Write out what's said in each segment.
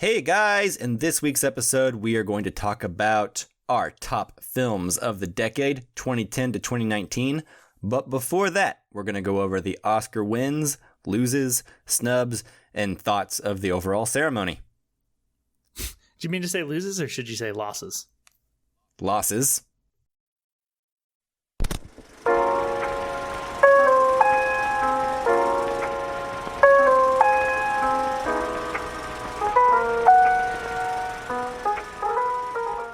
Hey guys, in this week's episode, we are going to talk about our top films of the decade, 2010 to 2019. But before that, we're going to go over the Oscar wins, loses, snubs, and thoughts of the overall ceremony. Do you mean to say loses or should you say losses? Losses.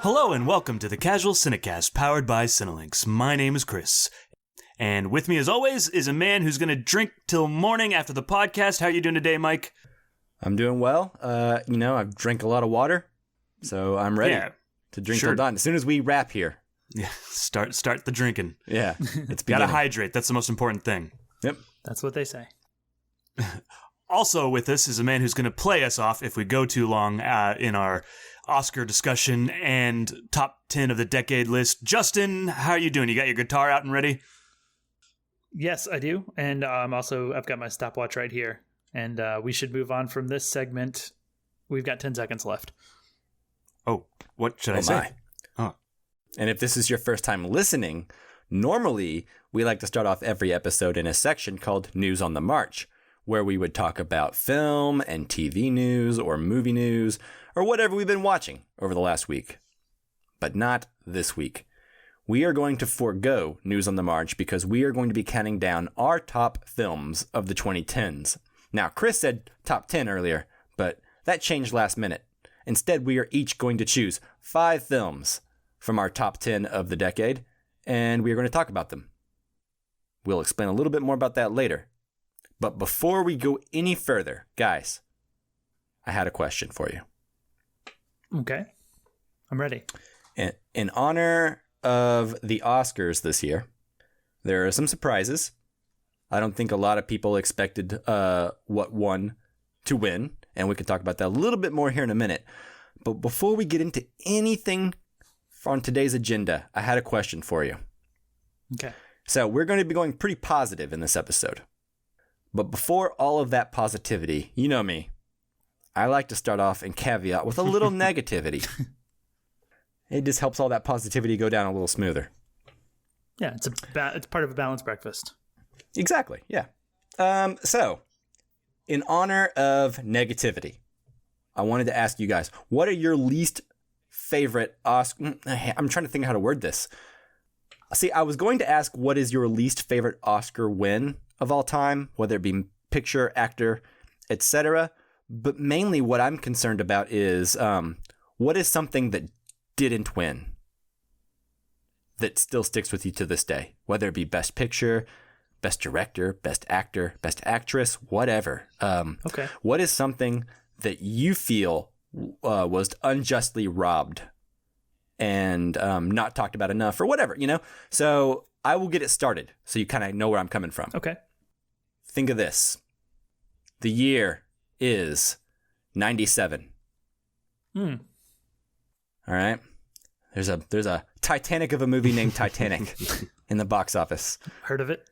Hello and welcome to the Casual Cinecast powered by Cinelinx. My name is Chris. And with me as always is a man who's going to drink till morning after the podcast. How are you doing today, Mike? I'm doing well. I've drank a lot of water, so I'm ready to drink till dawn. As soon as we wrap here. Yeah, start the drinking. Yeah, it's gotta hydrate. That's the most important thing. Yep. That's what they say. Also with us is a man who's going to play us off if we go too long in our Oscar discussion and top 10 of the decade list. Justin, how are you doing? You got your guitar out and ready? Yes, I do. And I've got my stopwatch right here. And we should move on from this segment. We've got 10 seconds left. Oh, what should I say? Oh. And if this is your first time listening, normally we like to start off every episode in a section called News on the March, where we would talk about film and TV news or movie news or whatever we've been watching over the last week. But not this week. We are going to forego News on the March because we are going to be counting down our top films of the 2010s. Now, Chris said top 10 earlier, but that changed last minute. Instead, we are each going to choose 5 films from our top 10 of the decade, and we are going to talk about them. We'll explain a little bit more about that later. But before we go any further, guys, I had a question for you. Okay. I'm ready. In honor of the Oscars this year, there are some surprises. I don't think a lot of people expected what won to win, and we can talk about that a little bit more here in a minute. But before we get into anything on today's agenda, I had a question for you. Okay. So we're going to be going pretty positive in this episode. But before all of that positivity, you know me, I like to start off and caveat with a little negativity. It just helps all that positivity go down a little smoother. Yeah, it's part of a balanced breakfast. Exactly, yeah. So, in honor of negativity, I wanted to ask you guys, what are your least favorite Oscar... I'm trying to think how to word this. See, I was going to ask what is your least favorite Oscar win of all time, whether it be picture, actor, etc. But mainly what I'm concerned about is what is something that didn't win that still sticks with you to this day, whether it be best picture, best director, best actor, best actress, whatever. Okay. What is something that you feel was unjustly robbed and not talked about enough or whatever, you know? So I will get it started so you kind of know where I'm coming from. Okay. Think of this. The year is 97. All right. There's a Titanic of a movie named Titanic in the box office. Heard of it?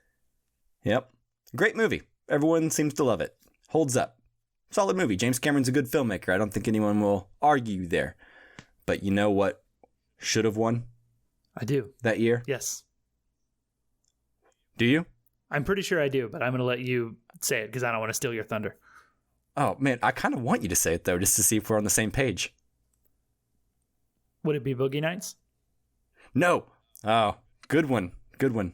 Yep. Great movie. Everyone seems to love it. Holds up. Solid movie. James Cameron's a good filmmaker. I don't think anyone will argue there. But you know what should have won? I do. That year? Yes. Do you? I'm pretty sure I do, but I'm going to let you say it because I don't want to steal your thunder. Oh, man. I kind of want you to say it, though, just to see if we're on the same page. Would it be Boogie Nights? No. Oh, good one. Good one.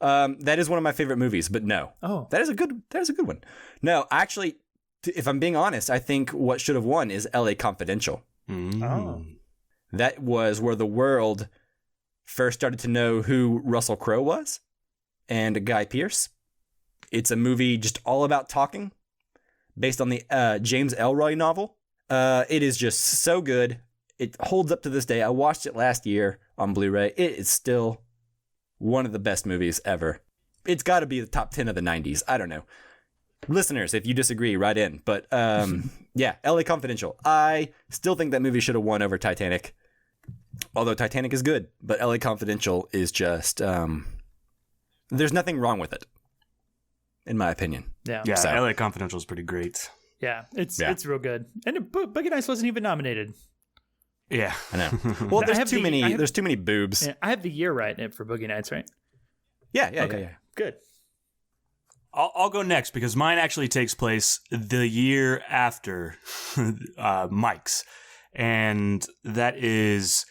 That is one of my favorite movies, but no. Oh. That is a good one. No, actually, if I'm being honest, I think what should have won is LA Confidential. Oh. That was where the world first started to know who Russell Crowe was and Guy Pearce. It's a movie just all about talking, based on the James Ellroy novel. It is just so good. It holds up to this day. I watched it last year on Blu-ray. It is still one of the best movies ever. It's got to be the top 10 of the 90s. I don't know. Listeners, if you disagree, write in. But yeah, LA Confidential. I still think that movie should have won over Titanic. Although Titanic is good, but LA Confidential is just... there's nothing wrong with it, in my opinion. Yeah. Yeah, So- LA Confidential is pretty great. Yeah, it's real good. And Boogie Nights wasn't even nominated. Yeah, I know. Well, there's too many boobs. Yeah, I have the year right for Boogie Nights, right? Yeah. Good. I'll go next because mine actually takes place the year after Mike's, and that is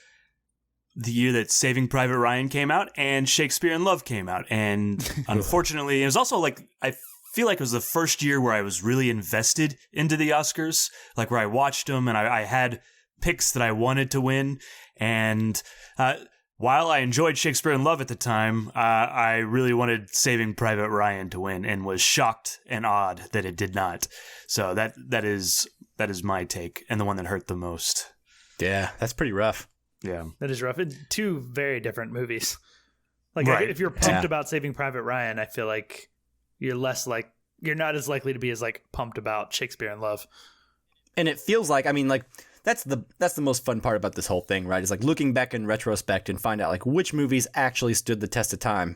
the year that Saving Private Ryan came out and Shakespeare in Love came out. And unfortunately, it was also like, I feel like it was the first year where I was really invested into the Oscars, like where I watched them and I had picks that I wanted to win. And while I enjoyed Shakespeare in Love at the time, I really wanted Saving Private Ryan to win and was shocked and awed that it did not. So that is my take and the one that hurt the most. Yeah, that's pretty rough. Yeah, that is rough. It's two very different movies. Like right. if you're pumped about Saving Private Ryan, I feel like you're not as likely to be as like pumped about Shakespeare in Love. And it feels like, I mean, like that's the most fun part about this whole thing, right? Is like looking back in retrospect and find out like which movies actually stood the test of time,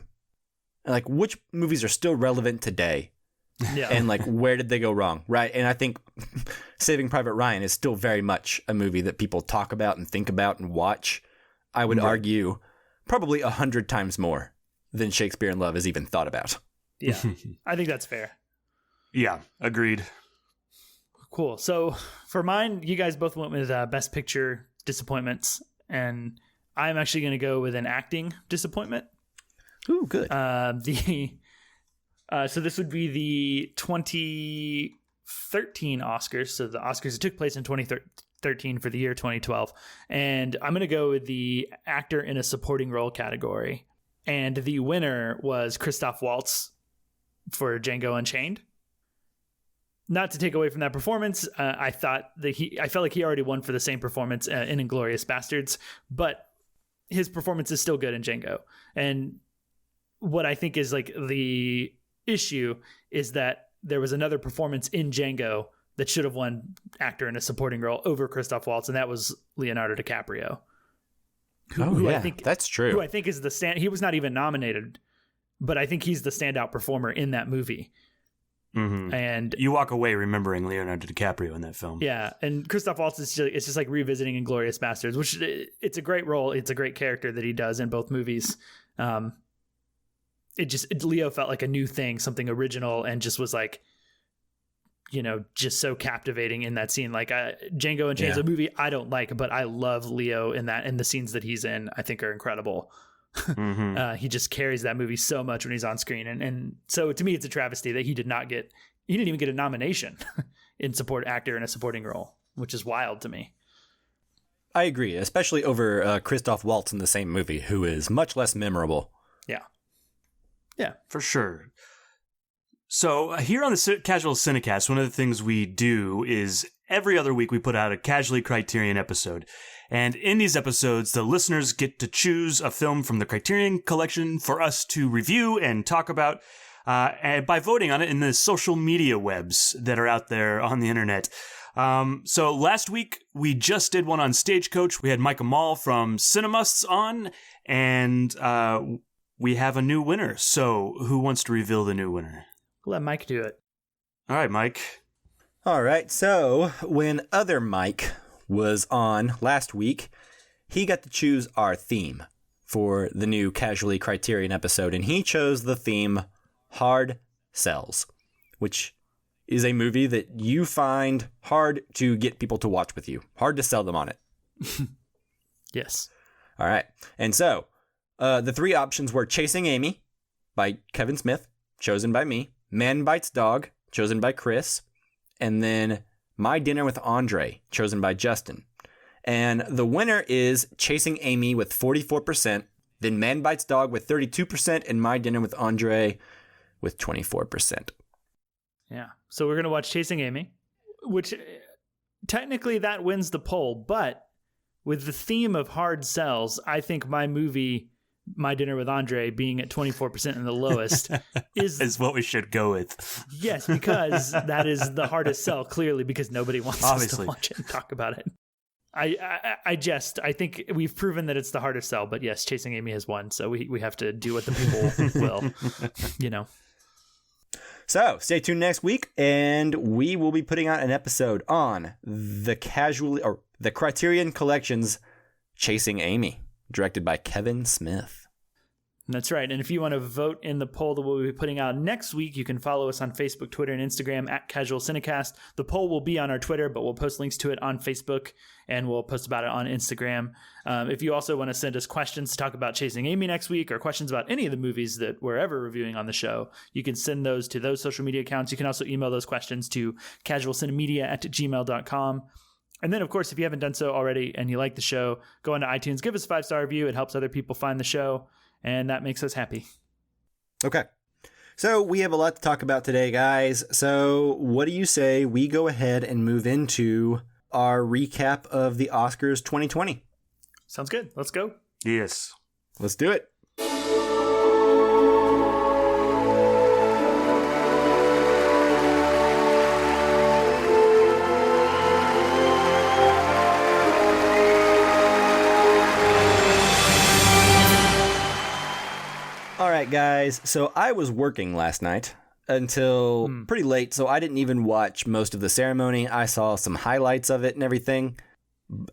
and like which movies are still relevant today. Yeah. And like where did they go wrong, right? And I think Saving Private Ryan is still very much a movie that people talk about and think about and watch. I would argue probably 100 times more than Shakespeare in Love is even thought about. Yeah, I think that's fair. Yeah, agreed. Cool. So for mine, you guys both went with Best Picture disappointments, and I'm actually going to go with an acting disappointment. Ooh, good. So this would be the 2013 Oscars. So the Oscars that took place in 2013 for the year 2012. And I'm going to go with the actor in a supporting role category. And the winner was Christoph Waltz for Django Unchained. Not to take away from that performance, I felt like he already won for the same performance in Inglourious Bastards, but his performance is still good in Django. And what I think is like the issue is that there was another performance in Django that should have won actor in a supporting role over Christoph Waltz, and that was Leonardo DiCaprio. Who I think, that's true. Who I think is he was not even nominated, but I think he's the standout performer in that movie. Mm-hmm. And you walk away remembering Leonardo DiCaprio in that film. Yeah, and Christoph Waltz it's just like revisiting Inglourious Bastards, which it's a great role. It's a great character that he does in both movies. Leo felt like a new thing, something original, and just was like, just so captivating in that scene. Like Django Unchained is a movie I don't like, but I love Leo in that, and the scenes that he's in I think are incredible. Mm-hmm. He just carries that movie so much when he's on screen, and so to me it's a travesty that he didn't even get a nomination in actor in a supporting role, which is wild to me. I agree, especially over Christoph Waltz in the same movie, who is much less memorable. Yeah, for sure. So here on the Casual Cinecast, one of the things we do is every other week we put out a Casually Criterion episode. And in these episodes, the listeners get to choose a film from the Criterion collection for us to review and talk about and by voting on it in the social media webs that are out there on the internet. So last week, we just did one on Stagecoach. We had Mike Amal from Cinemusts on, and we have a new winner. So who wants to reveal the new winner? Let Mike do it. All right, Mike. All right. So when other Mike was on last week, he got to choose our theme for the new Casually Criterion episode, and he chose the theme Hard Sells, which is a movie that you find hard to get people to watch with you, hard to sell them on it. Yes. All right. And so the three options were Chasing Amy by Kevin Smith, chosen by me, Man Bites Dog, chosen by Chris, and then My Dinner with Andre, chosen by Justin. And the winner is Chasing Amy with 44%, then Man Bites Dog with 32%, and My Dinner with Andre with 24%. Yeah. So we're going to watch Chasing Amy, which technically that wins the poll, but with the theme of hard sells, I think my movie, My Dinner with Andre, being at 24% and the lowest is what we should go with. Yes, because that is the hardest sell, clearly, because nobody wants us to watch it and talk about it. I think we've proven that it's the hardest sell, but yes, Chasing Amy has won, so we have to do what the people will, So stay tuned next week, and we will be putting out an episode on the Criterion Collection's Chasing Amy, directed by Kevin Smith. That's right. And if you want to vote in the poll that we'll be putting out next week, you can follow us on Facebook, Twitter, and Instagram at casualcinecast. The poll will be on our Twitter, but we'll post links to it on Facebook, and we'll post about it on Instagram. If you also want to send us questions to talk about Chasing Amy next week, or questions about any of the movies that we're ever reviewing on the show, you can send those to those social media accounts. You can also email those questions to casualcinemedia@gmail.com. And then, of course, if you haven't done so already and you like the show, go onto iTunes, give us a 5-star review. It helps other people find the show, and that makes us happy. Okay. So we have a lot to talk about today, guys. So what do you say we go ahead and move into our recap of the Oscars 2020? Sounds good. Let's go. Yes. Let's do it. All right, guys. So I was working last night until pretty late, so I didn't even watch most of the ceremony. I saw some highlights of it and everything,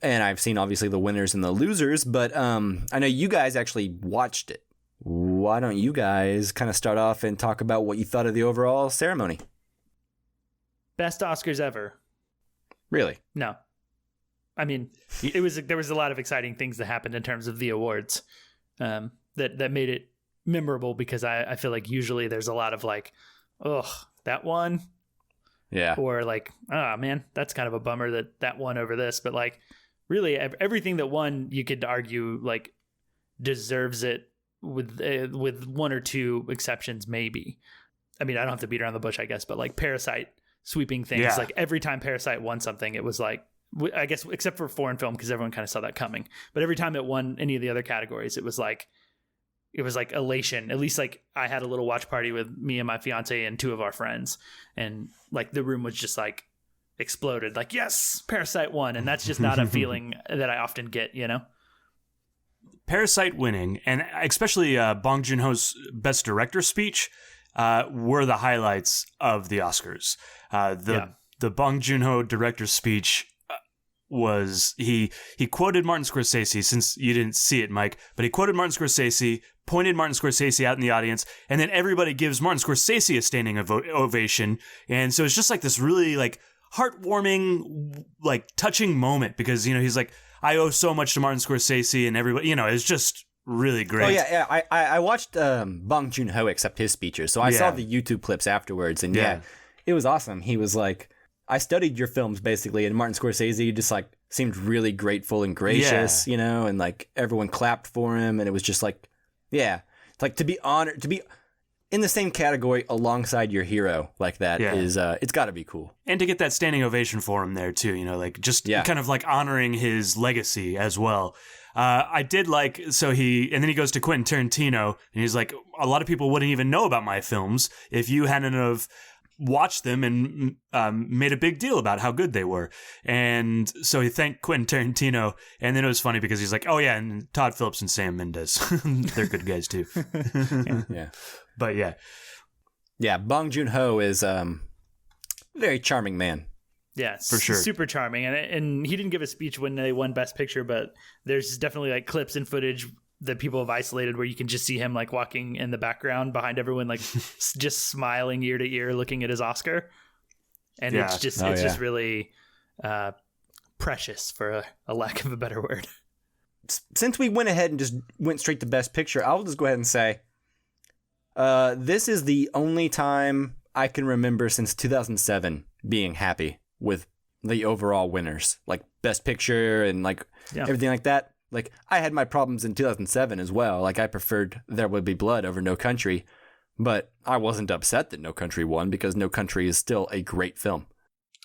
and I've seen obviously the winners and the losers, but I know you guys actually watched it. Why don't you guys kind of start off and talk about what you thought of the overall ceremony? Best Oscars ever. Really? No. I mean, there was a lot of exciting things that happened in terms of the awards that made it memorable, because I feel like usually there's a lot of like, ugh, that one. Yeah. Or like, oh man, that's kind of a bummer that won over this. But like, really, everything that won, you could argue like deserves it, with one or two exceptions, maybe. I mean, I don't have to beat around the bush, I guess, but like Parasite sweeping things. Yeah. Like every time Parasite won something, it was like, I guess, except for foreign film, because everyone kind of saw that coming. But every time it won any of the other categories, it was like elation. At least like I had a little watch party with me and my fiance and two of our friends, and like the room was just like exploded. Like, yes, Parasite won. And that's just not a feeling that I often get, you know? Parasite winning, and especially Bong Joon-ho's Best Director speech, were the highlights of the Oscars. The Bong Joon-ho director's speech was, he quoted Martin Scorsese, since you didn't see it, Mike, but he quoted Martin Scorsese, pointed Martin Scorsese out in the audience, and then everybody gives Martin Scorsese a standing ovation. And so it's just like this really like heartwarming, like touching moment, because, you know, he's like, I owe so much to Martin Scorsese, and everybody, you know, it's just really great. Oh yeah. I watched Bong Joon-ho accept his speeches, so I saw the YouTube clips afterwards, and it was awesome. He was like, I studied your films basically, and Martin Scorsese just like seemed really grateful and gracious, you know, and like everyone clapped for him, and it was just like, yeah, it's like to be honored, to be in the same category alongside your hero like that is it's got to be cool. And to get that standing ovation for him there too, you know, like just kind of like honoring his legacy as well. I did like, and then he goes to Quentin Tarantino, and he's like, a lot of people wouldn't even know about my films if you hadn't have watched them and made a big deal about how good they were. And so he thanked Quentin Tarantino, and then it was funny because he's like, oh yeah, and Todd Phillips and Sam Mendes, they're good guys too. Yeah. But yeah, Bong Joon-ho is very charming man. Yeah, for sure, super charming. And he didn't give a speech when they won Best Picture, but there's definitely like clips and footage that people have isolated where you can just see him like walking in the background behind everyone, like just smiling ear to ear, looking at his Oscar. And it's just really precious, for a lack of a better word. Since we went ahead and just went straight to Best Picture, I'll just go ahead and say, this is the only time I can remember since 2007 being happy with the overall winners, like Best Picture and like everything like that. Like, I had my problems in 2007 as well. Like, I preferred There Would Be Blood over No Country, but I wasn't upset that No Country won, because No Country is still a great film.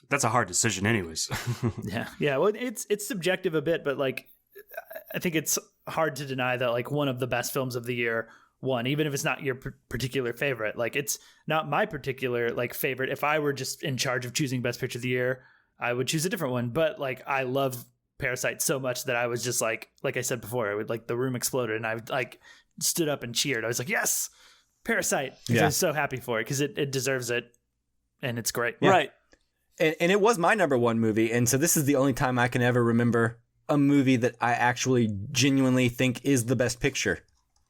That's a hard decision anyways. Yeah. Well, it's subjective a bit, but like, I think it's hard to deny that like one of the best films of the year won, even if it's not your particular favorite. Like, it's not my particular like favorite. If I were just in charge of choosing Best Picture of the Year, I would choose a different one. But like, I love Parasite so much that I was just like I said before, I would like, the room exploded, and I like stood up and cheered. I was like, yes, Parasite. Yeah. I was so happy for it because it deserves it, and it's great. Yeah. Right. And it was my number one movie. And so this is the only time I can ever remember a movie that I actually genuinely think is the best picture.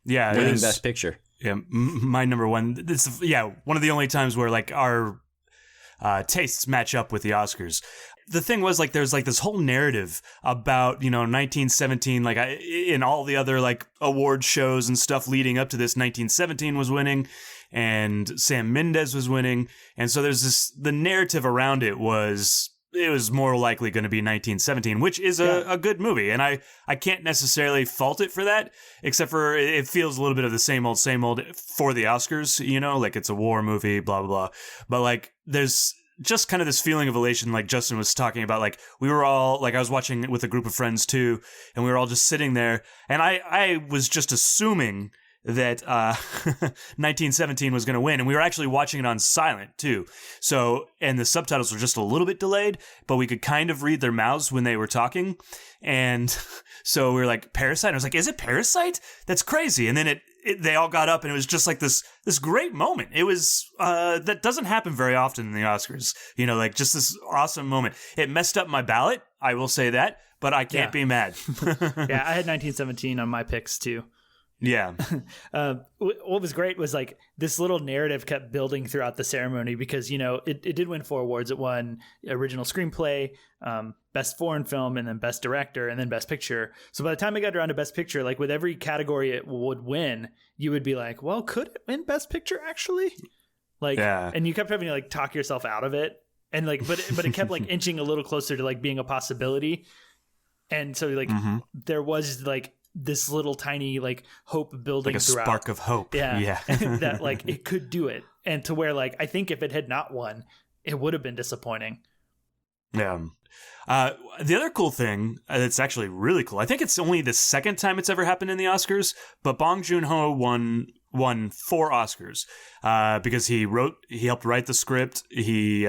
Yeah. Winning best picture. Yeah. My number one. This one of the only times where like our tastes match up with the Oscars. The thing was like there's like this whole narrative about 1917 like in all the other like award shows and stuff leading up to this 1917 was winning and Sam Mendes was winning, and so there's the narrative around it was more likely going to be 1917, which is a good movie, and I can't necessarily fault it for that, except for it feels a little bit of the same old for the Oscars, like it's a war movie, blah blah blah, but like there's just kind of this feeling of elation, like Justin was talking about. Like we were all like, I was watching it with a group of friends too, and we were all just sitting there, and I was just assuming that 1917 was going to win, and we were actually watching it on silent too. So, and the subtitles were just a little bit delayed, but we could kind of read their mouths when they were talking, and so we were like, Parasite. I was like, is it Parasite? That's crazy. And then they all got up, and it was just like this great moment. It was that doesn't happen very often in the Oscars. Like just this awesome moment. It messed up my ballot, I will say that, but I can't be mad. Yeah, I had 1917 on my picks too. Yeah. What was great was like this little narrative kept building throughout the ceremony because, it did win 4 awards. It won original screenplay, best foreign film, and then best director, and then best picture. So by the time it got around to best picture, like with every category it would win, you would be like, well, could it win best picture actually? Like, and you kept having to like talk yourself out of it. And like, but it kept like inching a little closer to like being a possibility. And so like there was like this little tiny like hope building like a throughout. Spark of hope. Yeah. That like it could do it. And to where like I think if it had not won, it would have been disappointing. Yeah. The other cool thing that's actually really cool, I think it's only the second time it's ever happened in the Oscars, but Bong Joon-ho won 4 Oscars because he helped write the script, he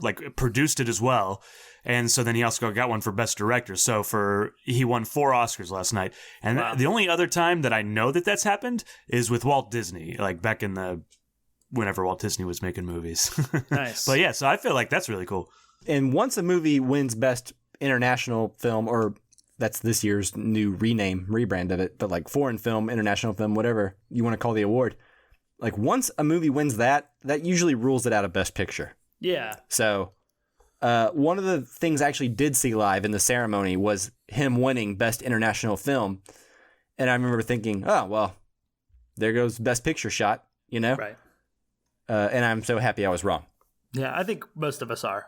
like produced it as well, and so then he also got one for best director. So he won 4 Oscars last night, and the only other time that I know that that's happened is with Walt Disney, like back in whenever Walt Disney was making movies. Nice. But yeah, so I feel like that's really cool. And once a movie wins best international film, or that's this year's new rebrand of it, but like foreign film, international film, whatever you want to call the award, like once a movie wins that usually rules it out of best picture. Yeah. So one of the things I actually did see live in the ceremony was him winning best international film. And I remember thinking, oh, well, there goes best picture shot, Right. And I'm so happy I was wrong. Yeah, I think most of us are.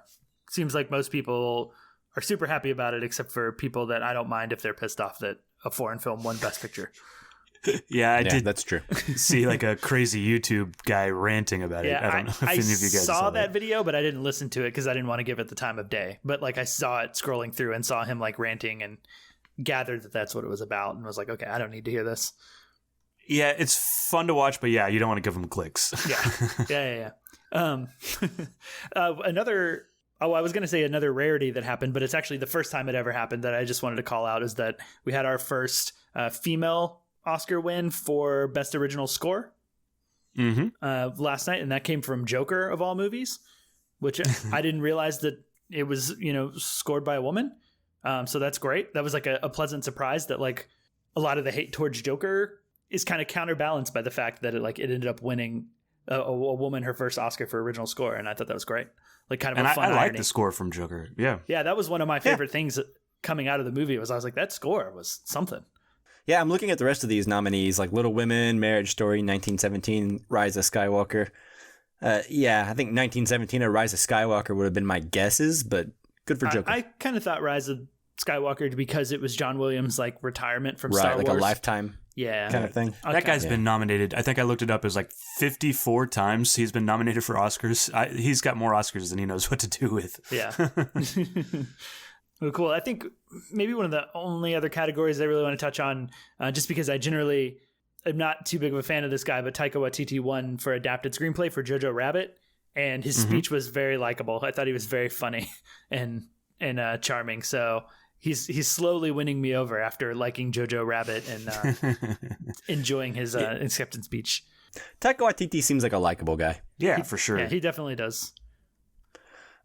Seems like most people are super happy about it, except for people that I don't mind if they're pissed off that a foreign film won best picture. I did. That's true. See like a crazy YouTube guy ranting about it. I don't know if any of you guys saw that video, but I didn't listen to it because I didn't want to give it the time of day. But like I saw it scrolling through and saw him like ranting and gathered that that's what it was about, and was like, okay, I don't need to hear this. Yeah, it's fun to watch, but yeah, you don't want to give them clicks. Yeah. Another. Oh, I was going to say another rarity that happened, but it's actually the first time it ever happened that I just wanted to call out, is that we had our first female Oscar win for Best Original Score last night, and that came from Joker of all movies, which I didn't realize that it was, scored by a woman. So that's great. That was like a pleasant surprise that like a lot of the hate towards Joker is kind of counterbalanced by the fact that it ended up winning a woman her first Oscar for original score, and I thought that was great. Like kind of a fun I like irony. the score from Joker. Yeah, that was one of my favorite things coming out of the movie. I was like, that score was something. Yeah, I'm looking at the rest of these nominees, like Little Women, Marriage Story, 1917, Rise of Skywalker. I think 1917 or Rise of Skywalker would have been my guesses, but good for Joker. I kind of thought Rise of Skywalker because it was John Williams' like retirement from Star Wars. Like a lifetime kind of thing. That guy's been nominated. I think I looked it up. It was like 54 times he's been nominated for Oscars. He's got more Oscars than he knows what to do with. Yeah. Well, cool. I think maybe one of the only other categories I really want to touch on, just because I generally am not too big of a fan of this guy, but Taika Waititi won for adapted screenplay for Jojo Rabbit, and his speech was very likable. I thought he was very funny and charming. So he's slowly winning me over after liking Jojo Rabbit and enjoying his acceptance speech. Taika Waititi seems like a likable guy. Yeah, for sure. Yeah, he definitely does.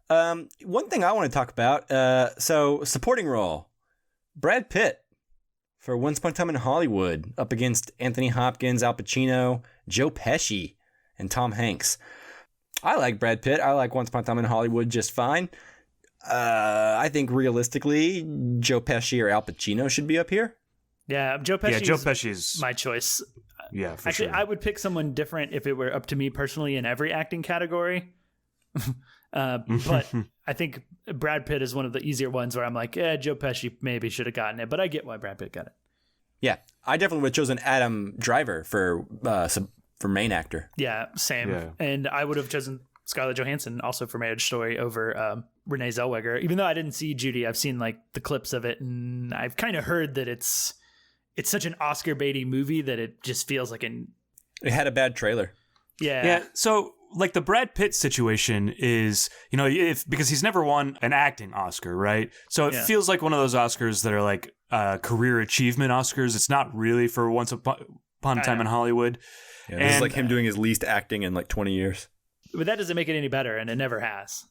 One thing I want to talk about, so supporting role, Brad Pitt for Once Upon a Time in Hollywood up against Anthony Hopkins, Al Pacino, Joe Pesci, and Tom Hanks. I like Brad Pitt. I like Once Upon a Time in Hollywood just fine. I think realistically, Joe Pesci or Al Pacino should be up here. Yeah, Joe Pesci is my choice. Yeah, for Actually, sure. I would pick someone different if it were up to me personally in every acting category. But I think Brad Pitt is one of the easier ones where I'm like, Joe Pesci maybe should have gotten it, but I get why Brad Pitt got it. Yeah, I definitely would have chosen Adam Driver for main actor. Yeah, same. Yeah. And I would have chosen Scarlett Johansson also for Marriage Story over Renee Zellweger. Even though I didn't see Judy, I've seen like the clips of it, and I've kind of heard that it's such an Oscar baity movie that it just feels like It had a bad trailer. Yeah. So like the Brad Pitt situation is, because he's never won an acting Oscar, right? So it feels like one of those Oscars that are like career achievement Oscars. It's not really for Once Upon a Time in Hollywood. Yeah, this is like him doing his least acting in like 20 years. But that doesn't make it any better, and it never has.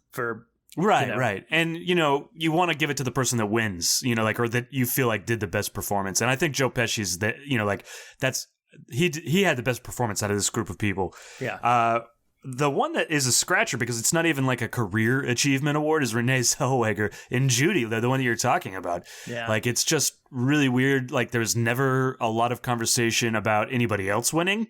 Right. And, you want to give it to the person that wins, or that you feel like did the best performance. And I think Joe Pesci's he had the best performance out of this group of people. Yeah. The one that is a scratcher because it's not even like a career achievement award is Renee Zellweger in Judy, the one that you're talking about. Yeah. Like, it's just really weird. Like, there's never a lot of conversation about anybody else winning.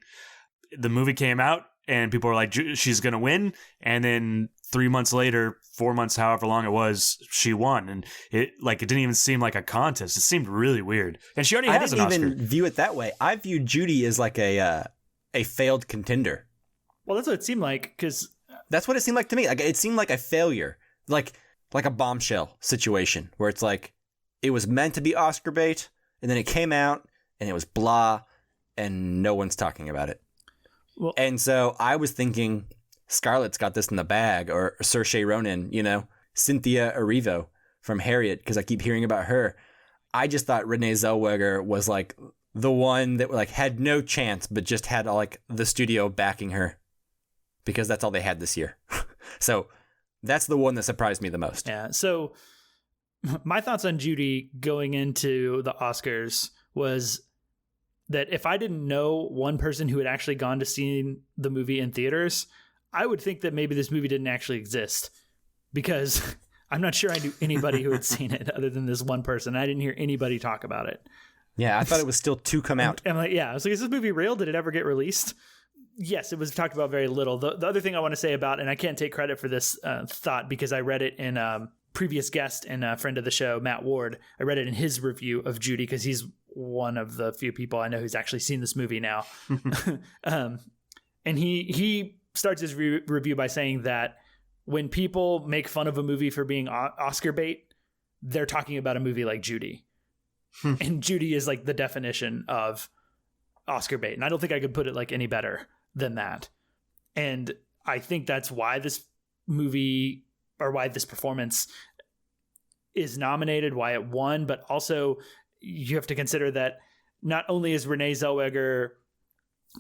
The movie came out and people were like, she's going to win. And then 3 months later, 4 months, however long it was, she won. And it didn't even seem like a contest. It seemed really weird. And she already has an Oscar. I didn't even view it that way. I viewed Judy as like a failed contender. Well, that's what it seemed like, because that's what it seemed like to me. Like it seemed like a failure, like a bombshell situation where it's like it was meant to be Oscar bait, and then it came out and it was blah, and no one's talking about it. Well, and so I was thinking Scarlett's got this in the bag, or Saoirse Ronan, Cynthia Erivo from Harriet, because I keep hearing about her. I just thought Renee Zellweger was like the one that like had no chance, but just had like the studio backing her. Because that's all they had this year. So that's the one that surprised me the most. Yeah. So my thoughts on Judy going into the Oscars was that if I didn't know one person who had actually gone to see the movie in theaters, I would think that maybe this movie didn't actually exist, because I'm not sure I knew anybody who had seen it other than this one person. I didn't hear anybody talk about it. Yeah, I thought it was still to come out. I'm like, I was like, is this movie real? Did it ever get released? Yes, it was talked about very little. The other thing I want to say about, and I can't take credit for this thought because I read it in previous guest and a friend of the show, Matt Ward. I read it in his review of Judy because he's one of the few people I know who's actually seen this movie now. And he starts his review by saying that when people make fun of a movie for being Oscar bait, they're talking about a movie like Judy. And Judy is like the definition of Oscar bait. And I don't think I could put it like any better than that. And I think that's why this movie, or why this performance is nominated, why it won, but also you have to consider that not only is Renee Zellweger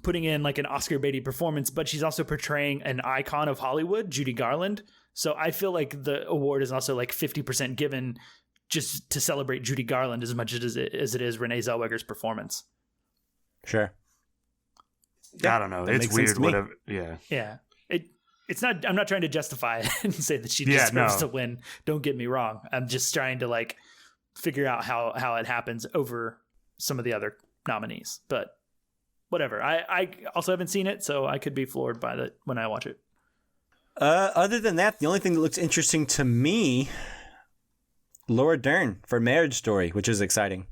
putting in like an Oscar baity performance, but she's also portraying an icon of Hollywood, Judy Garland. So I feel like the award is also like 50% given just to celebrate Judy Garland as much as it is Renee Zellweger's performance. Sure. Yeah, I don't know. It's weird. Whatever. Yeah. Yeah. It's not. I'm not trying to justify it and say that she deserves to win. Don't get me wrong. I'm just trying to like figure out how it happens over some of the other nominees. But whatever. I also haven't seen it, so I could be floored by it when I watch it. Other than that, the only thing that looks interesting to me, Laura Dern for Marriage Story, which is exciting.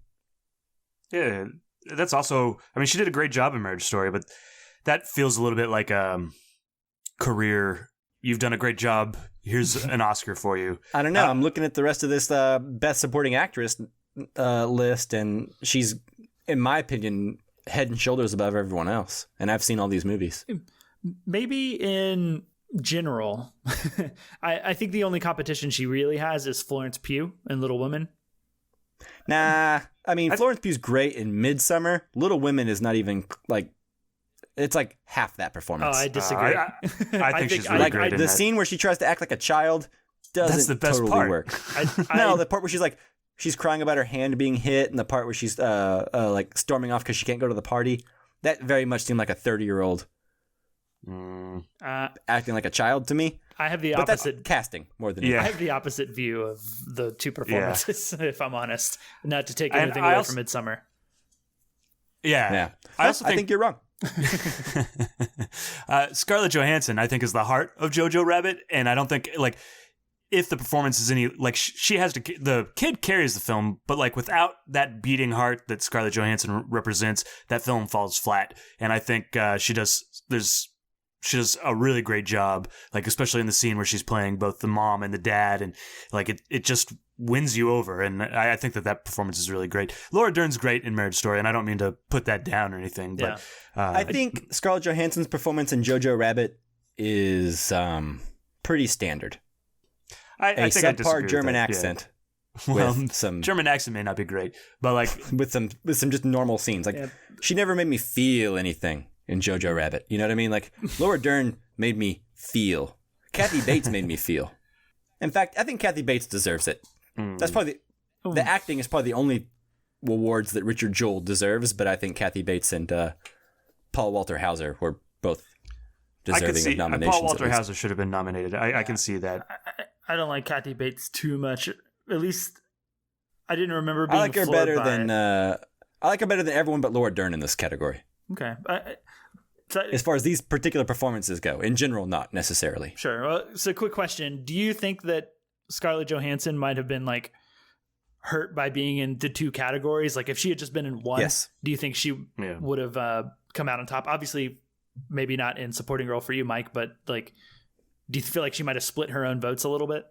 Yeah. That's also, I mean, she did a great job in Marriage Story, but that feels a little bit like career. You've done a great job. Here's an Oscar for you. I don't know. I'm looking at the rest of this Best Supporting Actress list, and she's, in my opinion, head and shoulders above everyone else. And I've seen all these movies. Maybe in general, I think the only competition she really has is Florence Pugh in Little Women. Nah, I mean, Florence Pugh's great in Midsummer. Little Women is not even like it's like half that Oh, performance. I disagree. I think she's really great in the that. scene where she tries to act like a child doesn't That's the best totally part. work. No, the part where she's crying about her hand being hit, and the part where she's like storming off because she can't go to the party, that very much seemed like a 30-year-old acting like a child to me. I have the But that's opposite. casting more than I Yeah. have the opposite view of the two performances, if I'm honest. Not to take And anything I away also- from Midsummer. Yeah. Yeah. I also I think you're wrong. Scarlett Johansson, I think, is the heart of Jojo Rabbit, and I don't think like if the performance is any like she has to the kid carries the film, but like without that beating heart that Scarlett Johansson represents, that film falls flat. And I think she does a really great job, like especially in the scene where she's playing both the mom and the dad, and like it just wins you over. And I think that performance is really great. Laura Dern's great in Marriage Story, and I don't mean to put that down or anything, but I think Scarlett Johansson's performance in Jojo Rabbit is pretty standard. I A think I disagree subpar with German that, yeah. accent Well, with some German accent may not be great, but like with some just normal scenes. Like she never made me feel anything in Jojo Rabbit. You know what I mean? Like Laura Dern made me feel. Kathy Bates made me feel. In fact, I think Kathy Bates deserves it. That's probably the acting is probably the only awards that Richard Jewell deserves, but I think Kathy Bates and Paul Walter Hauser were both I could deserving see of nominations. Paul Walter at least. Hauser should have been nominated. I can see that. I don't like Kathy Bates too much. At least I didn't remember being I like her floored better by than it. I like her better than everyone but Laura Dern in this category. Okay. As far as these particular performances go, in general, not necessarily. Sure. Well, so quick question. Do you think that Scarlett Johansson might have been like hurt by being in the two categories? Like if she had just been in one, Yes. do you think she would have come out on top? Obviously, maybe not in supporting role for you, Mike, but like, do you feel like she might have split her own votes a little bit?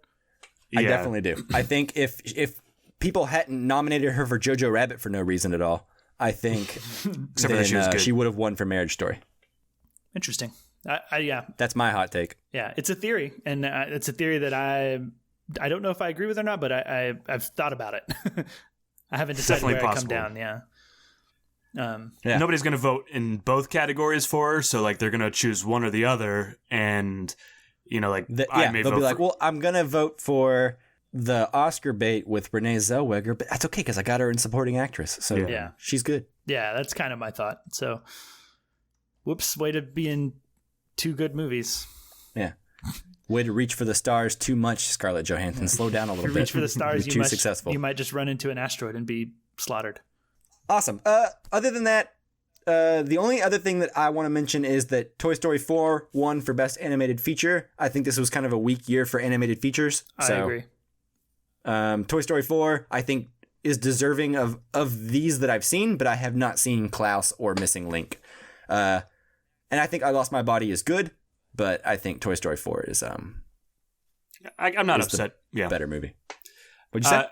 I definitely do. I think if people hadn't nominated her for Jojo Rabbit for no reason at all, I think Except for that she was good. she would have won for Marriage Story. Interesting. Yeah. That's my hot take. Yeah. It's a theory, and it's a theory that I don't know if I agree with or not, but I've thought about it. I haven't decided Definitely where possible. I come down. Yeah. Yeah. Nobody's going to vote in both categories for her, so like they're going to choose one or the other, and you know, like I may they'll vote be like, for- well, I'm gonna vote for the Oscar bait with Renee Zellweger, but that's okay because I got her in supporting actress, so Yeah. she's good. Yeah, that's kind of my thought. So, whoops, way to be in two good movies. Yeah. Way to reach for the stars too much, Scarlett Johansson. Slow down a If little you bit. reach for the stars, You're too successful. You might just run into an asteroid and be slaughtered. Awesome. Other than that, the only other thing that I want to mention is that Toy Story 4 won for Best Animated Feature. I think this was kind of a weak year for animated features. I agree. Toy Story 4, I think, is deserving of these that I've seen, but I have not seen Klaus or Missing Link. And I think I Lost My Body is good, but I think Toy Story 4 is I'm not is the upset. Yeah, better movie. What'd you say?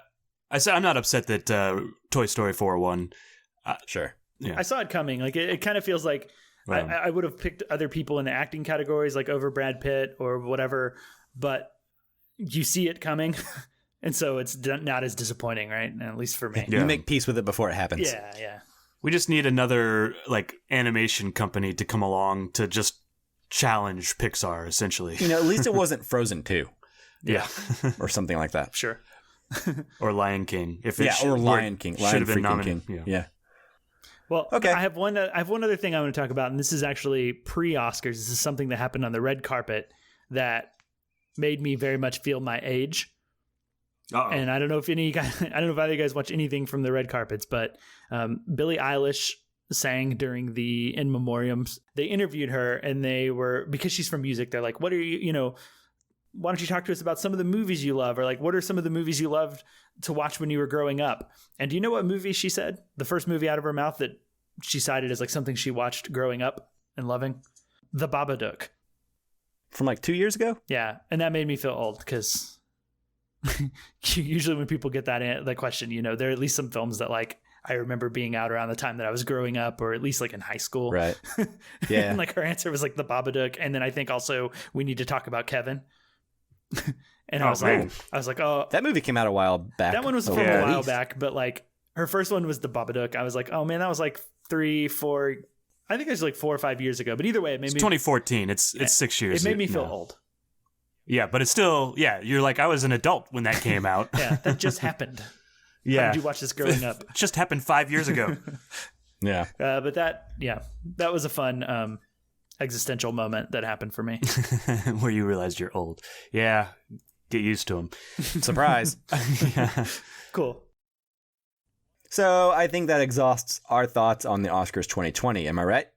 I said I'm not upset that Toy Story 4 won. Sure. I saw it coming. Like it kind of feels like Wow. I would have picked other people in the acting categories, like over Brad Pitt or whatever, but you see it coming, and so it's not as disappointing, right? At least for me. Yeah. You make peace with it before it happens. Yeah. We just need another like animation company to come along to just challenge Pixar, essentially. You know, at least it wasn't Frozen 2 Yeah, or something like that. Sure. or Lion King. If it Or Lion King. should Lion have been freaking nominated. King. Yeah. Yeah. Well, Okay. I have one other thing I want to talk about, and this is actually pre-Oscars. This is something that happened on the red carpet that made me very much feel my age. Uh-oh. And I don't know if I don't know if either of you guys watch anything from the red carpets, but Billie Eilish sang during the In Memoriams. They interviewed her, and they were, because she's from music, they're like, what are you, why don't you talk to us about some of the movies you love? Or like, what are some of the movies you loved to watch when you were growing up? And do you know what movie she said? The first movie out of her mouth that she cited as like something she watched growing up and loving? The Babadook. From like 2 years ago? Yeah. And that made me feel old because usually when people get that question, there are at least some films that like I remember being out around the time that I was growing up, or at least like in high school. Right. Yeah. And like her answer was like The Babadook. And then I think also we need to talk about Kevin. And I was like, oh, That movie came out a while back. that one was from Yeah. a while back, but like her first one was The Babadook. I was like, oh man, that was like 3-4 I think it was like 4 or 5 years ago. But either way, it made It's me 2014. It's 6 years. It made me feel old. Yeah, but it's still, you're like, I was an adult when that came out. Yeah, that just happened. Yeah. How did you watch this growing up? It just happened 5 years ago. Yeah. But that was a fun existential moment that happened for me. Where you realized you're old. Yeah, get used to them. Surprise. Yeah. Cool. So I think that exhausts our thoughts on the Oscars 2020. Am I right?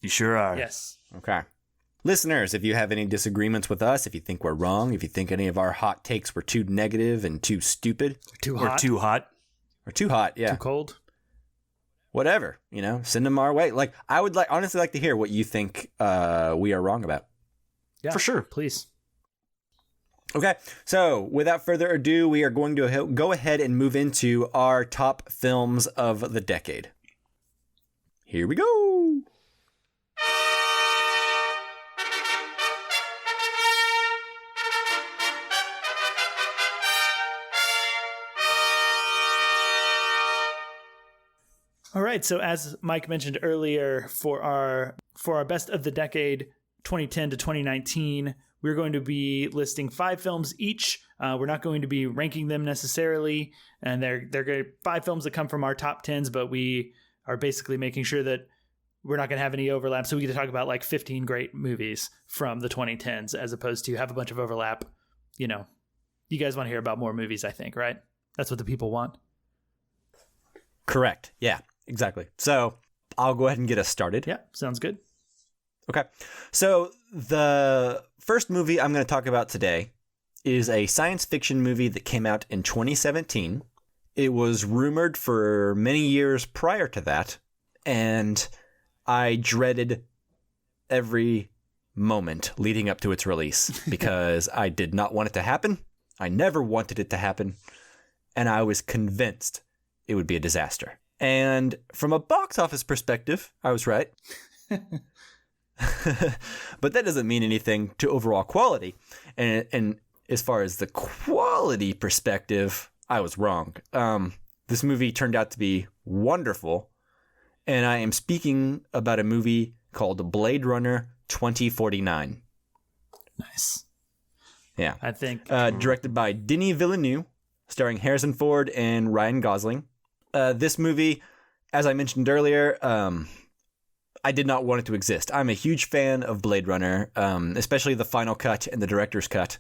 You sure are. Yes. Okay. Listeners, if you have any disagreements with us, if you think we're wrong, if you think any of our hot takes were too negative and too stupid. Too Or hot. too hot. Or too hot, yeah. Too cold. Whatever, send them our way. Like, I would honestly like to hear what you think we are wrong about. Yeah, For sure. Please. Okay, so without further ado, we are going to go ahead and move into our top films of the decade. Here we go. All right. So as Mike mentioned earlier, for our best of the decade, 2010 to 2019, we're going to be listing 5 films each. We're not going to be ranking them necessarily, and they're 5 films that come from our top 10s, but we are basically making sure that we're not going to have any overlap. So we get to talk about like 15 great movies from the 2010s, as opposed to have a bunch of overlap. You guys want to hear about more movies, I think, right? That's what the people want. Correct. Yeah, exactly. So I'll go ahead and get us started. Yeah, sounds good. Okay. So the first movie I'm going to talk about today is a science fiction movie that came out in 2017. It was rumored for many years prior to that, and I dreaded every moment leading up to its release because I did not want it to happen. I never wanted it to happen, and I was convinced it would be a disaster. And from a box office perspective, I was right. But that doesn't mean anything to overall quality. And as far as the quality perspective, I was wrong. This movie turned out to be wonderful. And I am speaking about a movie called Blade Runner 2049. Nice. Yeah. I think. Directed by Denis Villeneuve, starring Harrison Ford and Ryan Gosling. This movie, as I mentioned earlier, I did not want it to exist. I'm a huge fan of Blade Runner, especially the final cut and the director's cut.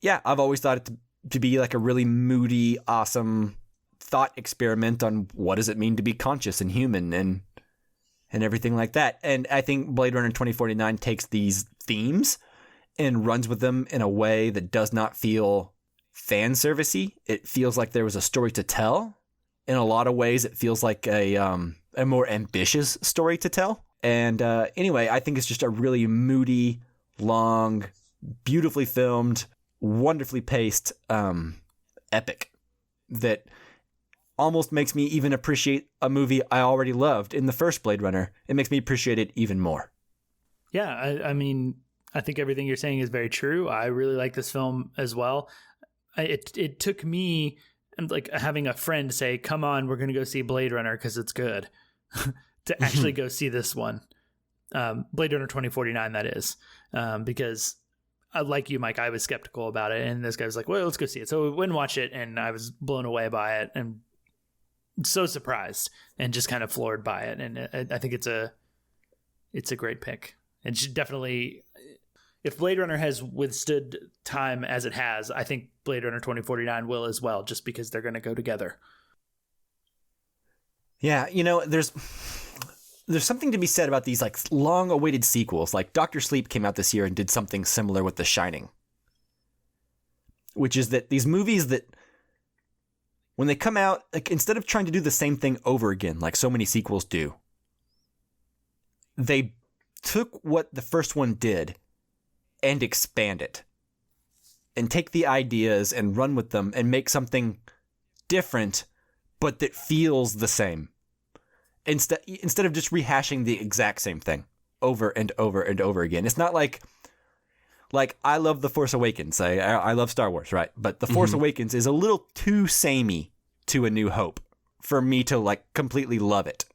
Yeah, I've always thought it to be like a really moody, awesome thought experiment on what does it mean to be conscious and human and everything like that. And I think Blade Runner 2049 takes these themes and runs with them in a way that does not feel fan servicey. It feels like there was a story to tell. In a lot of ways, it feels like a more ambitious story to tell. And anyway, I think it's just a really moody, long, beautifully filmed, wonderfully paced epic that almost makes me even appreciate a movie I already loved in the first Blade Runner. It makes me appreciate it even more. Yeah, I mean, I think everything you're saying is very true. I really like this film as well. It took me like having a friend say, "Come on, we're going to go see Blade Runner because it's good," to actually go see this one, Blade Runner 2049. That is because, like you, Mike, I was skeptical about it, and this guy was like, "Well, let's go see it." So we went and watched it, and I was blown away by it, and so surprised, and just kind of floored by it. And I think it's a great pick, and should definitely. If Blade Runner has withstood time as it has, I think Blade Runner 2049 will as well, just because they're going to go together. Yeah, there's something to be said about these like long-awaited sequels. Like Dr. Sleep came out this year and did something similar with The Shining, which is that these movies that when they come out, like instead of trying to do the same thing over again, like so many sequels do, they took what the first one did and expand it and take the ideas and run with them and make something different, but that feels the same. Instead of just rehashing the exact same thing over and over and over again. It's not like I love The Force Awakens. I love Star Wars, right? But The Force Awakens is a little too samey to A New Hope for me to like completely love it.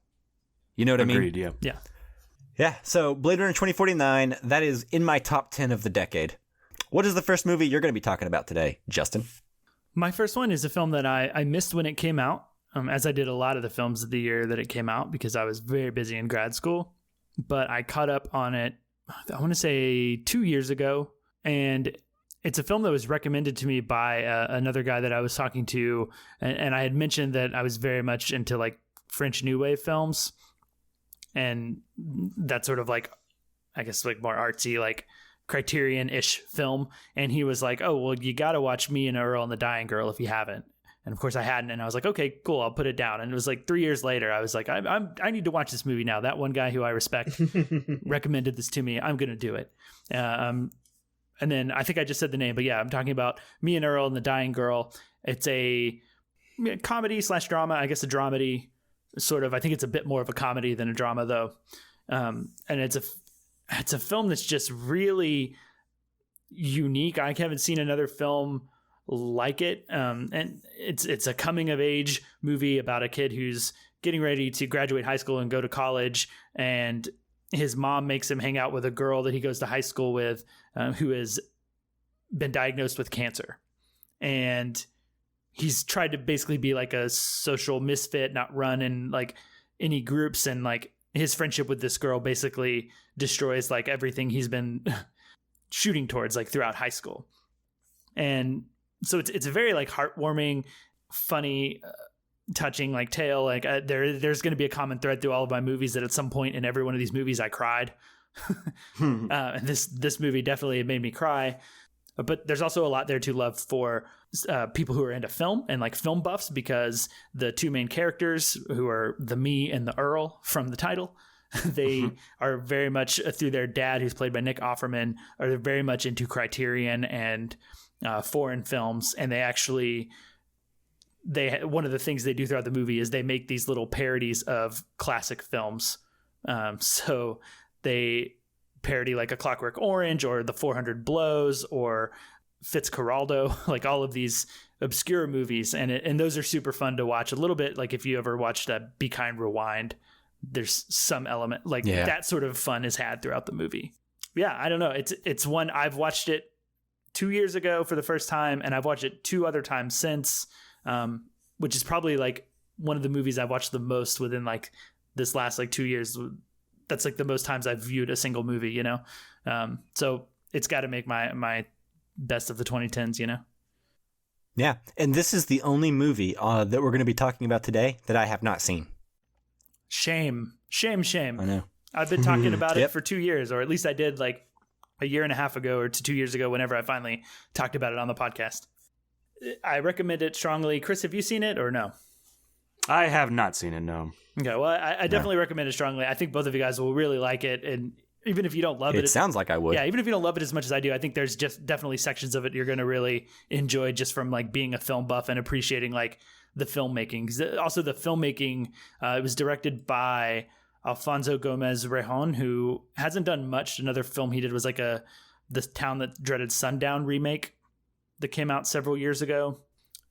You know what I mean? Agreed, yeah. Yeah. Yeah, so Blade Runner 2049, that is in my top 10 of the decade. What is the first movie you're going to be talking about today, Justin? My first one is a film that I missed when it came out, as I did a lot of the films of the year that it came out because I was very busy in grad school. But I caught up on it, I want to say 2 years ago. And it's a film that was recommended to me by another guy that I was talking to. And I had mentioned that I was very much into like French New Wave films. And that's sort of like, I guess, like more artsy, like Criterion-ish film. And he was like, oh, well, you got to watch Me and Earl and the Dying Girl if you haven't. And of course I hadn't. And I was like, okay, cool, I'll put it down. And it was like 3 years later, I was like, I need to watch this movie now. That one guy who I respect recommended this to me. I'm going to do it. And then I think I just said the name, but yeah, I'm talking about Me and Earl and the Dying Girl. It's a comedy / drama, I guess a dramedy. Sort of, I think it's a bit more of a comedy than a drama, though, and it's a film that's just really unique. I haven't seen another film like it, and it's a coming of age movie about a kid who's getting ready to graduate high school and go to college, and his mom makes him hang out with a girl that he goes to high school with, who has been diagnosed with cancer, and he's tried to basically be like a social misfit, not run in like any groups. And like his friendship with this girl basically destroys like everything he's been shooting towards like throughout high school. And so it's a very like heartwarming, funny, touching like tale. Like there's going to be a common thread through all of my movies that at some point in every one of these movies I cried. And this movie definitely made me cry. But there's also a lot there to love for people who are into film and like film buffs, because the two main characters, who are the Me and the Earl from the title, they are very much, through their dad, who's played by Nick Offerman, are very much into Criterion and foreign films. And they actually, one of the things they do throughout the movie is they make these little parodies of classic films. So they parody like A Clockwork Orange or The 400 Blows or Fitzcarraldo, like all of these obscure movies. And those are super fun to watch. A little bit like if you ever watched Be Kind, Rewind, there's some element like that sort of fun is had throughout the movie. Yeah, I don't know. It's one, I've watched it 2 years ago for the first time, and I've watched it 2 other times since, which is probably like one of the movies I've watched the most within like this last like 2 years. That's like the most times I've viewed a single movie, you know? So it's got to make my best of the 2010s, you know? Yeah. And this is the only movie that we're going to be talking about today that I have not seen. Shame. I know. I've been talking about it for 2 years, or at least I did like a year and a half ago or to 2 years ago, whenever I finally talked about it on the podcast. I recommend it strongly. Chris, have you seen it or no? I have not seen it, no. Okay, well, I definitely recommend it strongly. I think both of you guys will really like it, and even if you don't love it... It sounds like I would. Yeah, even if you don't love it as much as I do, I think there's just definitely sections of it you're going to really enjoy just from like being a film buff and appreciating like the filmmaking. Also, the filmmaking, it was directed by Alfonso Gomez Rejon, who hasn't done much. Another film he did was like The Town That Dreaded Sundown remake that came out several years ago.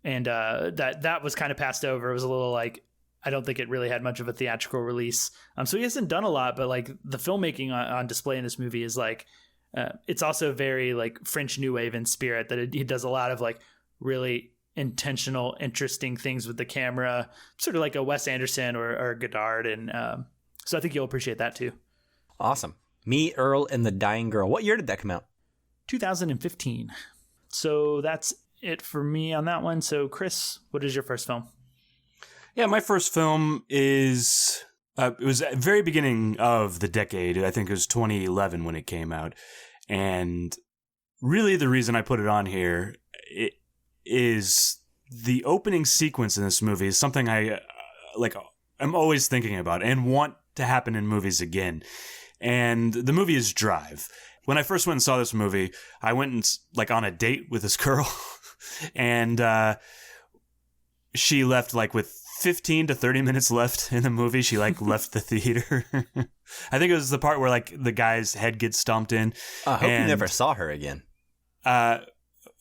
And that was kind of passed over. It was a little like, I don't think it really had much of a theatrical release. So he hasn't done a lot, but like the filmmaking on display in this movie is like, it's also very like French New Wave in spirit, that he does a lot of like really intentional, interesting things with the camera, sort of like a Wes Anderson or Godard. And so I think you'll appreciate that too. Awesome. Me, Earl, and the Dying Girl. What year did that come out? 2015. So that's it for me on that one. So Chris, what is your first film? Yeah, my first film is, it was at the very beginning of the decade. I think it was 2011 when it came out. And really the reason I put it on here is the opening sequence in this movie is something I'm always thinking about and want to happen in movies again. And the movie is Drive. When I first went and saw this movie, I went and like on a date with this girl and she left like with 15 to 30 minutes left in the movie. She like left the theater. I think it was the part where like the guy's head gets stomped in. I hope you never saw her again. I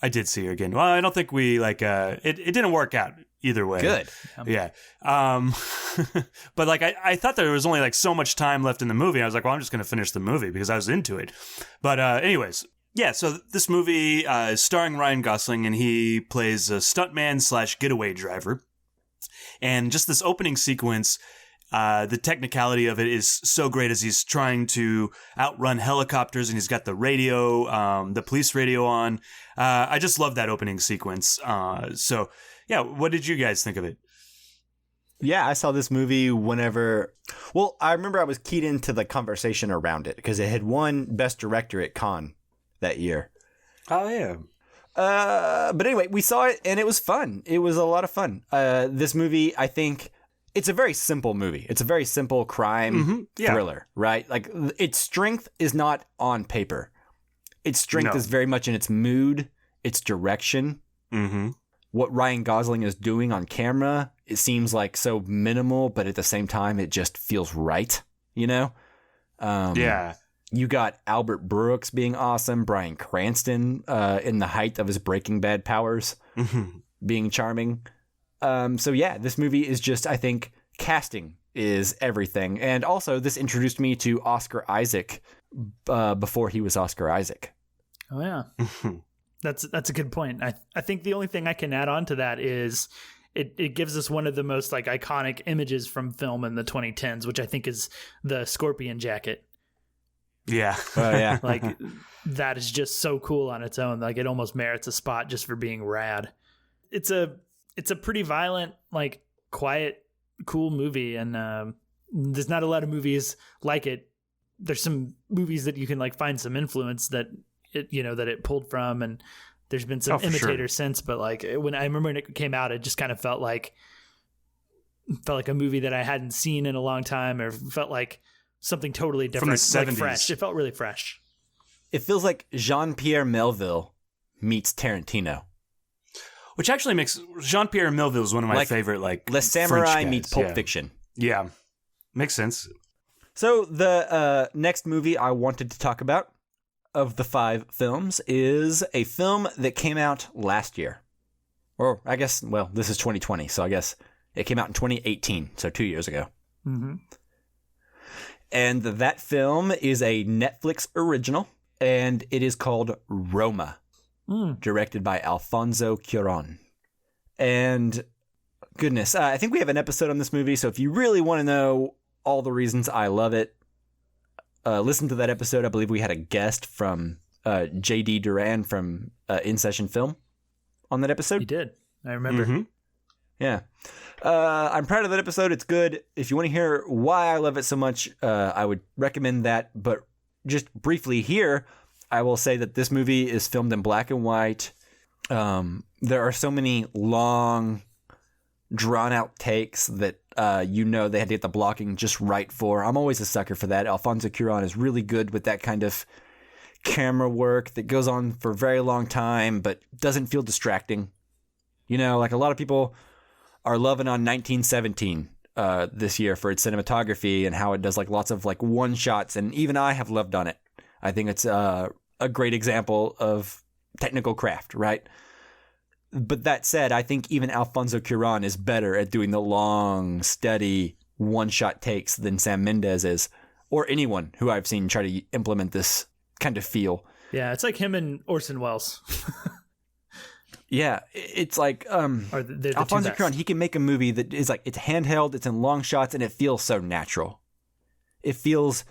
did see her again. Well, I don't think we like, it didn't work out either way. Good. Yeah. But like, I thought there was only like so much time left in the movie. I was like, well, I'm just going to finish the movie because I was into it. But anyways, yeah, so this movie is starring Ryan Gosling, and he plays a stuntman / getaway driver. And just this opening sequence, the technicality of it is so great as he's trying to outrun helicopters, and he's got the radio, the police radio on. I just love that opening sequence. So, yeah, what did you guys think of it? Yeah, I saw this movie whenever... Well, I remember I was keyed into the conversation around it because it had won Best Director at Cannes that year. Oh, yeah. But anyway, we saw it and it was fun. It was a lot of fun. This movie, I think, it's a very simple movie. It's a very simple crime thriller, right? Like, its strength is not on paper. Its strength is very much in its mood, its direction. Mm-hmm. What Ryan Gosling is doing on camera, it seems like so minimal, but at the same time, it just feels right, you know? Yeah. You got Albert Brooks being awesome, Bryan Cranston in the height of his Breaking Bad powers being charming. So yeah, this movie is just, I think, casting is everything. And also, this introduced me to Oscar Isaac before he was Oscar Isaac. Oh, yeah. That's a good point. I think the only thing I can add on to that is it gives us one of the most like iconic images from film in the 2010s, which I think is the scorpion jacket. Yeah. Yeah. Like, that is just so cool on its own. Like, it almost merits a spot just for being rad. It's a pretty violent, like, quiet, cool movie, and there's not a lot of movies like it. There's some movies that you can like find some influence that it pulled from, and there's been some imitators since. But like, when I remember when it came out, it just kind of felt like a movie that I hadn't seen in a long time, or felt like something totally different, from the 70s. Like fresh. It felt really fresh. It feels like Jean-Pierre Melville meets Tarantino. Which actually makes Jean-Pierre Melville is one of my favorite, like, Le Samurai French meets guys. Pulp Fiction. Yeah. Makes sense. So the next movie I wanted to talk about of the 5 films is a film that came out last year. Or I guess, well, this is 2020, so I guess it came out in 2018, so 2 years ago. Mm-hmm. And that film is a Netflix original, and it is called Roma, directed by Alfonso Cuarón. And goodness, I think we have an episode on this movie, so if you really want to know all the reasons I love it, listen to that episode. I believe we had a guest from J.D. Duran from In Session Film on that episode. You did. I remember. Mm-hmm. Yeah. I'm proud of that episode. It's good. If you want to hear why I love it so much, I would recommend that. But just briefly here, I will say that this movie is filmed in black and white. There are so many long, drawn-out takes that they had to get the blocking just right for. I'm always a sucker for that. Alfonso Cuarón is really good with that kind of camera work that goes on for a very long time but doesn't feel distracting. You know, like a lot of people are loving on 1917 this year for its cinematography and how it does like lots of like one shots, and even I have loved on it. I think it's a great example of technical craft, right? But that said, I think even Alfonso Cuarón is better at doing the long, steady one-shot takes than Sam Mendes is, or anyone who I've seen try to implement this kind of feel. Yeah, it's like him and Orson Welles. Yeah, it's like the Alfonso Cuarón, he can make a movie that is like, it's handheld, it's in long shots, and it feels so natural. It feels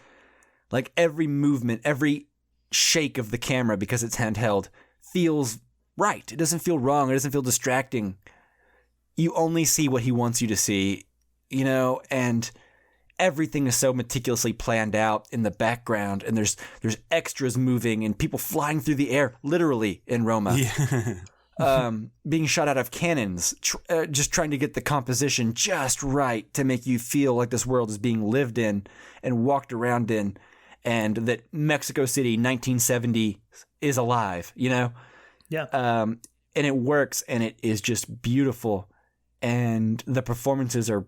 like every movement, every shake of the camera, because it's handheld, feels right. It doesn't feel wrong. It doesn't feel distracting. You only see what he wants you to see, you know, and everything is so meticulously planned out in the background, and there's extras moving and people flying through the air, literally, in Roma. Yeah. Being shot out of cannons, just trying to get the composition just right to make you feel like this world is being lived in and walked around in, and that Mexico City 1970 is alive, you know? Yeah. And it works, and it is just beautiful, and the performances are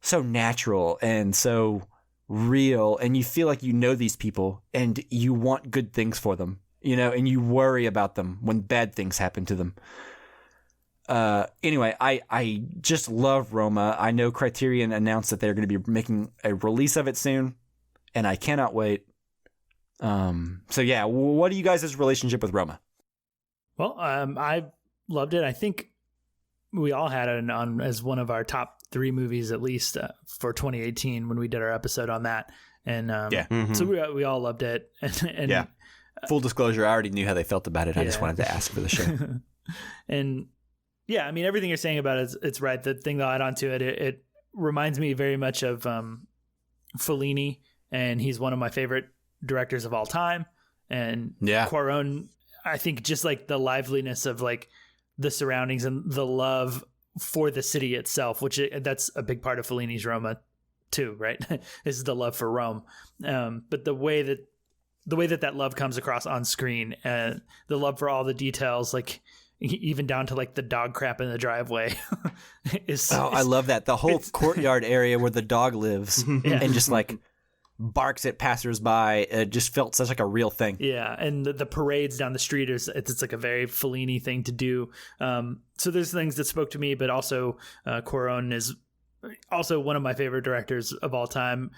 so natural and so real, and you feel like you know these people and you want good things for them, you know, and you worry about them when bad things happen to them. Anyway, I just love Roma. I know Criterion announced that they're going to be making a release of it soon, and I cannot wait. So yeah, what are you guys' relationship with Roma? Well, I loved it. I think we all had it on as one of our top 3 movies, at least for 2018 when we did our episode on that. And so we all loved it. And yeah. Full disclosure, I already knew how they felt about it. I just wanted to ask for the show. And yeah, I mean, everything you're saying about it, it's right. The thing that I'll add on to it, it reminds me very much of Fellini, and he's one of my favorite directors of all time. And Cuarón, I think just like the liveliness of like the surroundings and the love for the city itself, which that's a big part of Fellini's Roma too, right? Is the love for Rome. But the way that love comes across on screen, and the love for all the details, like even down to like the dog crap in the driveway I love that. The whole courtyard area where the dog lives and just like barks at passersby. It just felt such like a real thing. Yeah. And the parades down the street it's like a very Fellini thing to do. So there's things that spoke to me, but also Cuarón is also one of my favorite directors of all time.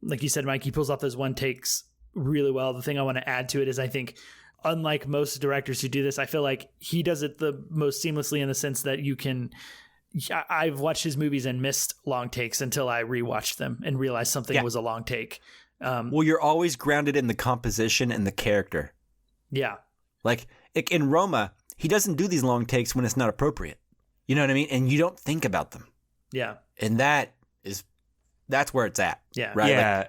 Like you said, Mike, he pulls off those one takes really well. The thing I want to add to it is I think, unlike most directors who do this, I feel like he does it the most seamlessly in the sense that I've watched his movies and missed long takes until I rewatched them and realized something was a long take. Well, you're always grounded in the composition and the character. Yeah. Like in Roma, he doesn't do these long takes when it's not appropriate. You know what I mean? And you don't think about them. Yeah. And that's where it's at. Yeah. Right? Yeah.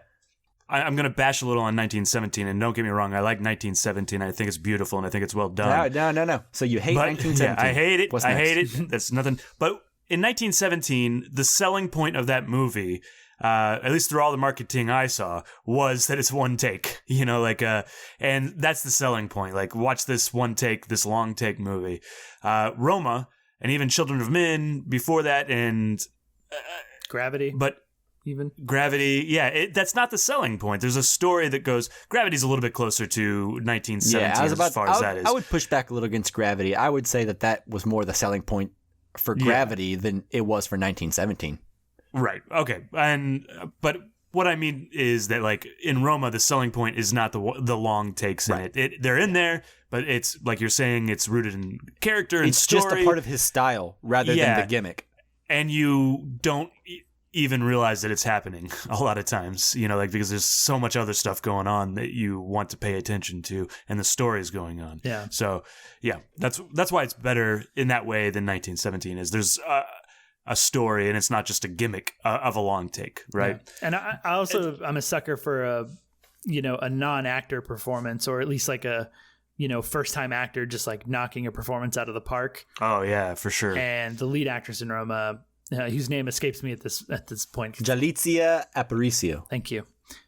I'm going to bash a little on 1917, and don't get me wrong, I like 1917. I think it's beautiful, and I think it's well done. No. So you hate 1917. Yeah, I hate it. I hate it. That's nothing. But in 1917, the selling point of that movie, at least through all the marketing I saw, was that it's one take. You know, like, and that's the selling point. Like, watch this one take, this long take movie. Roma, and even Children of Men before that, and Gravity. But even Gravity, that's not the selling point. There's a story that goes. Gravity's a little bit closer to 1917 as far as that is. I would push back a little against Gravity. I would say that was more the selling point for Gravity than it was for 1917. Right. Okay. But what I mean is that, like, in Roma, the selling point is not the long takes in it. They're in there, but it's like you're saying, it's rooted in character and story. It's just a part of his style rather than the gimmick. And you don't even realize that it's happening a lot of times, you know, like, because there's so much other stuff going on that you want to pay attention to, and the story is going on. Yeah. So that's why it's better in that way than 1917 is. There's a story, and it's not just a gimmick of a long take, right? Yeah. And I also I'm a sucker for a non-actor performance, or at least like a first time actor just like knocking a performance out of the park. Oh yeah, for sure. And the lead actress in Roma, whose name escapes me at this point, Galizia Aparicio. Thank you.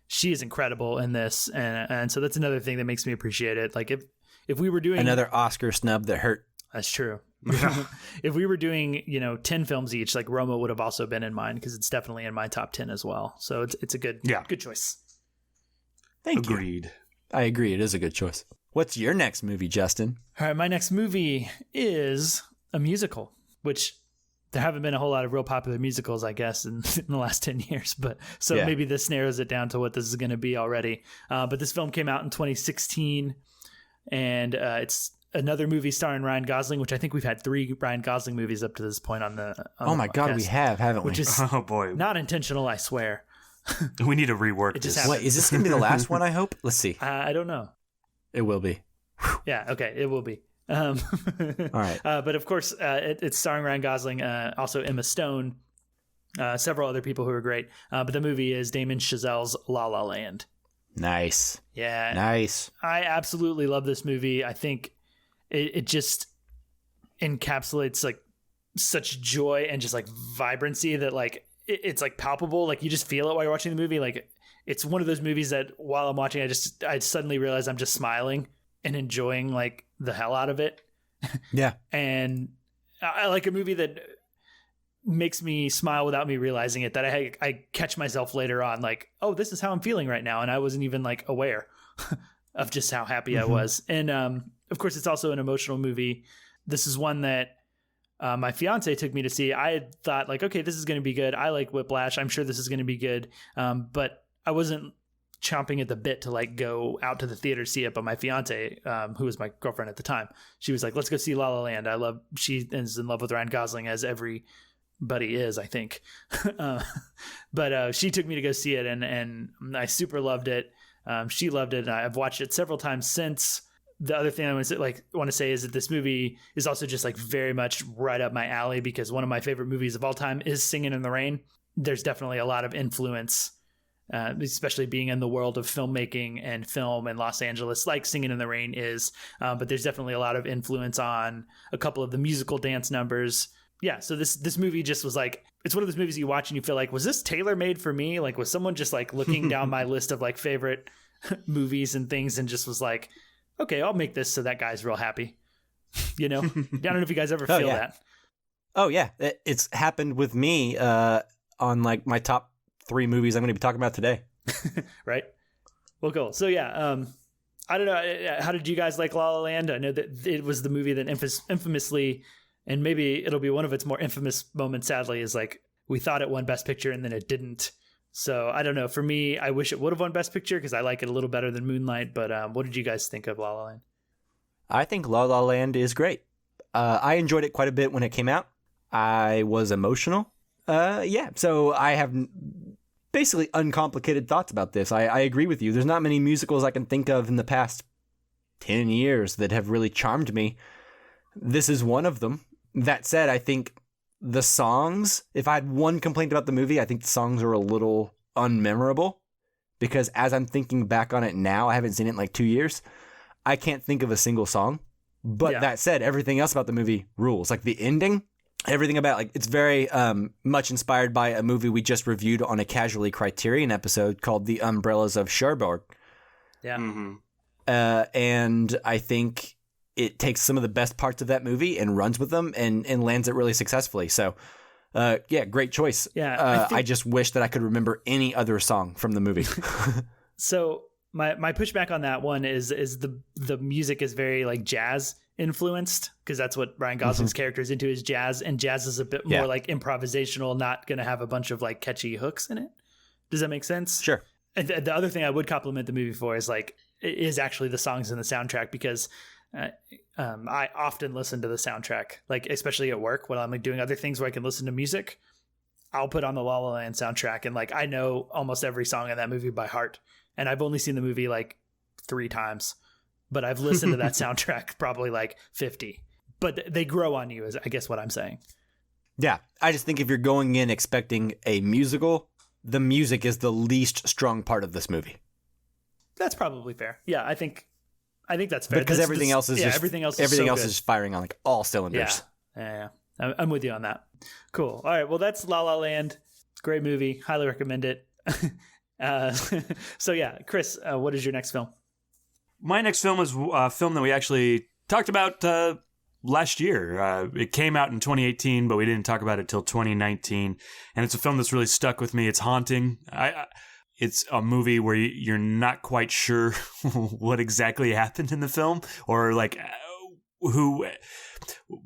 She is incredible in this, and so that's another thing that makes me appreciate it. Like if we were doing another Oscar snub that hurt. That's true. If we were doing 10 films each, like Roma would have also been in mine, because it's definitely in my top 10 as well. So it's a good choice. Thank you. Agreed. I agree. It is a good choice. What's your next movie, Justin? All right, my next movie is a musical, which there haven't been a whole lot of real popular musicals, I guess, in the last 10 years. But maybe this narrows it down to what this is going to be already. But this film came out in 2016, and it's another movie starring Ryan Gosling, which I think we've had 3 Ryan Gosling movies up to this point on the God, we have, haven't we? Which is not intentional, I swear. We need to rework this. Wait, is this going to be the last one, I hope? Let's see. I don't know. It will be. Yeah, okay, it will be. All right. But of course, it's starring Ryan Gosling, also Emma Stone, several other people who are great. But the movie is Damien Chazelle's La La Land. Nice. Yeah. Nice. I absolutely love this movie. I think it just encapsulates like such joy and just like vibrancy that like it's like palpable. Like you just feel it while you're watching the movie. Like it's one of those movies that while I'm watching, I suddenly realize I'm just smiling and enjoying like the hell out of it. Yeah. And I like a movie that makes me smile without me realizing it, that I catch myself later on like, oh, this is how I'm feeling right now. And I wasn't even like aware of just how happy I was. And of course, it's also an emotional movie. This is one that my fiance took me to see. I had thought like, okay, this is going to be good. I like Whiplash. I'm sure this is going to be good. But I wasn't chomping at the bit to like go out to the theater to see it. But my fiance, who was my girlfriend at the time, she was like, let's go see La La Land. She is in love with Ryan Gosling, as everybody is, I think. But she took me to go see it, and I super loved it. She loved it. And I've watched it several times since. The other thing I want to say is that this movie is also just like very much right up my alley, because one of my favorite movies of all time is Singing in the Rain. There's definitely a lot of influence, especially being in the world of filmmaking and film in Los Angeles, like Singing in the Rain is. But there's definitely a lot of influence on a couple of the musical dance numbers. Yeah, so this movie just was like, it's one of those movies you watch and you feel like, was this tailor made for me? Like, was someone just like looking down my list of like favorite movies and things and just was like, okay, I'll make this so that guy's real happy. I don't know if you guys ever feel that. Oh yeah, it's happened with me on like my top 3 movies I'm going to be talking about today. Right. Well, cool. So yeah, I don't know. How did you guys like La La Land? I know that it was the movie that infamously, and maybe it'll be one of its more infamous moments, sadly, is like we thought it won Best Picture and then it didn't. So I don't know. For me, I wish it would have won Best Picture because I like it a little better than Moonlight. But what did you guys think of La La Land? I think La La Land is great. I enjoyed it quite a bit when it came out. I was emotional. So I have basically uncomplicated thoughts about this. I agree with you. There's not many musicals I can think of in the past 10 years that have really charmed me. This is one of them. That said, I think the songs, if I had one complaint about the movie, I think the songs are a little unmemorable, because as I'm thinking back on it now, I haven't seen it in like 2 years, I can't think of a single song. But that said, everything else about the movie rules. Like the ending, everything about, like, it's very much inspired by a movie we just reviewed on a Casually Criterion episode called The Umbrellas of Cherbourg. Yeah. Mm-hmm. And I think it takes some of the best parts of that movie and runs with them and lands it really successfully. So, great choice. Yeah, I just wish that I could remember any other song from the movie. So my pushback on that one is the music is very like jazz influenced, because that's what Ryan Gosling's character is into, is jazz, and jazz is a bit more like improvisational, not going to have a bunch of like catchy hooks in it. Does that make sense? Sure. And the other thing I would compliment the movie for is actually the songs in the soundtrack, because I often listen to the soundtrack, like especially at work when I'm like doing other things where I can listen to music. I'll put on the La La Land soundtrack, and like I know almost every song in that movie by heart. And I've only seen the movie like 3 times, but I've listened to that soundtrack probably like 50. But they grow on you, is I guess what I'm saying. Yeah, I just think if you're going in expecting a musical, the music is the least strong part of this movie. That's probably fair. Yeah, I think that's fair. Because everything else is is firing on like all cylinders. Yeah. I'm with you on that. Cool. All right. Well, that's La La Land. Great movie. Highly recommend it. So yeah, Chris, what is your next film? My next film is a film that we actually talked about last year. It came out in 2018, but we didn't talk about it till 2019. And it's a film that's really stuck with me. It's haunting. It's a movie where you're not quite sure what exactly happened in the film, or like who,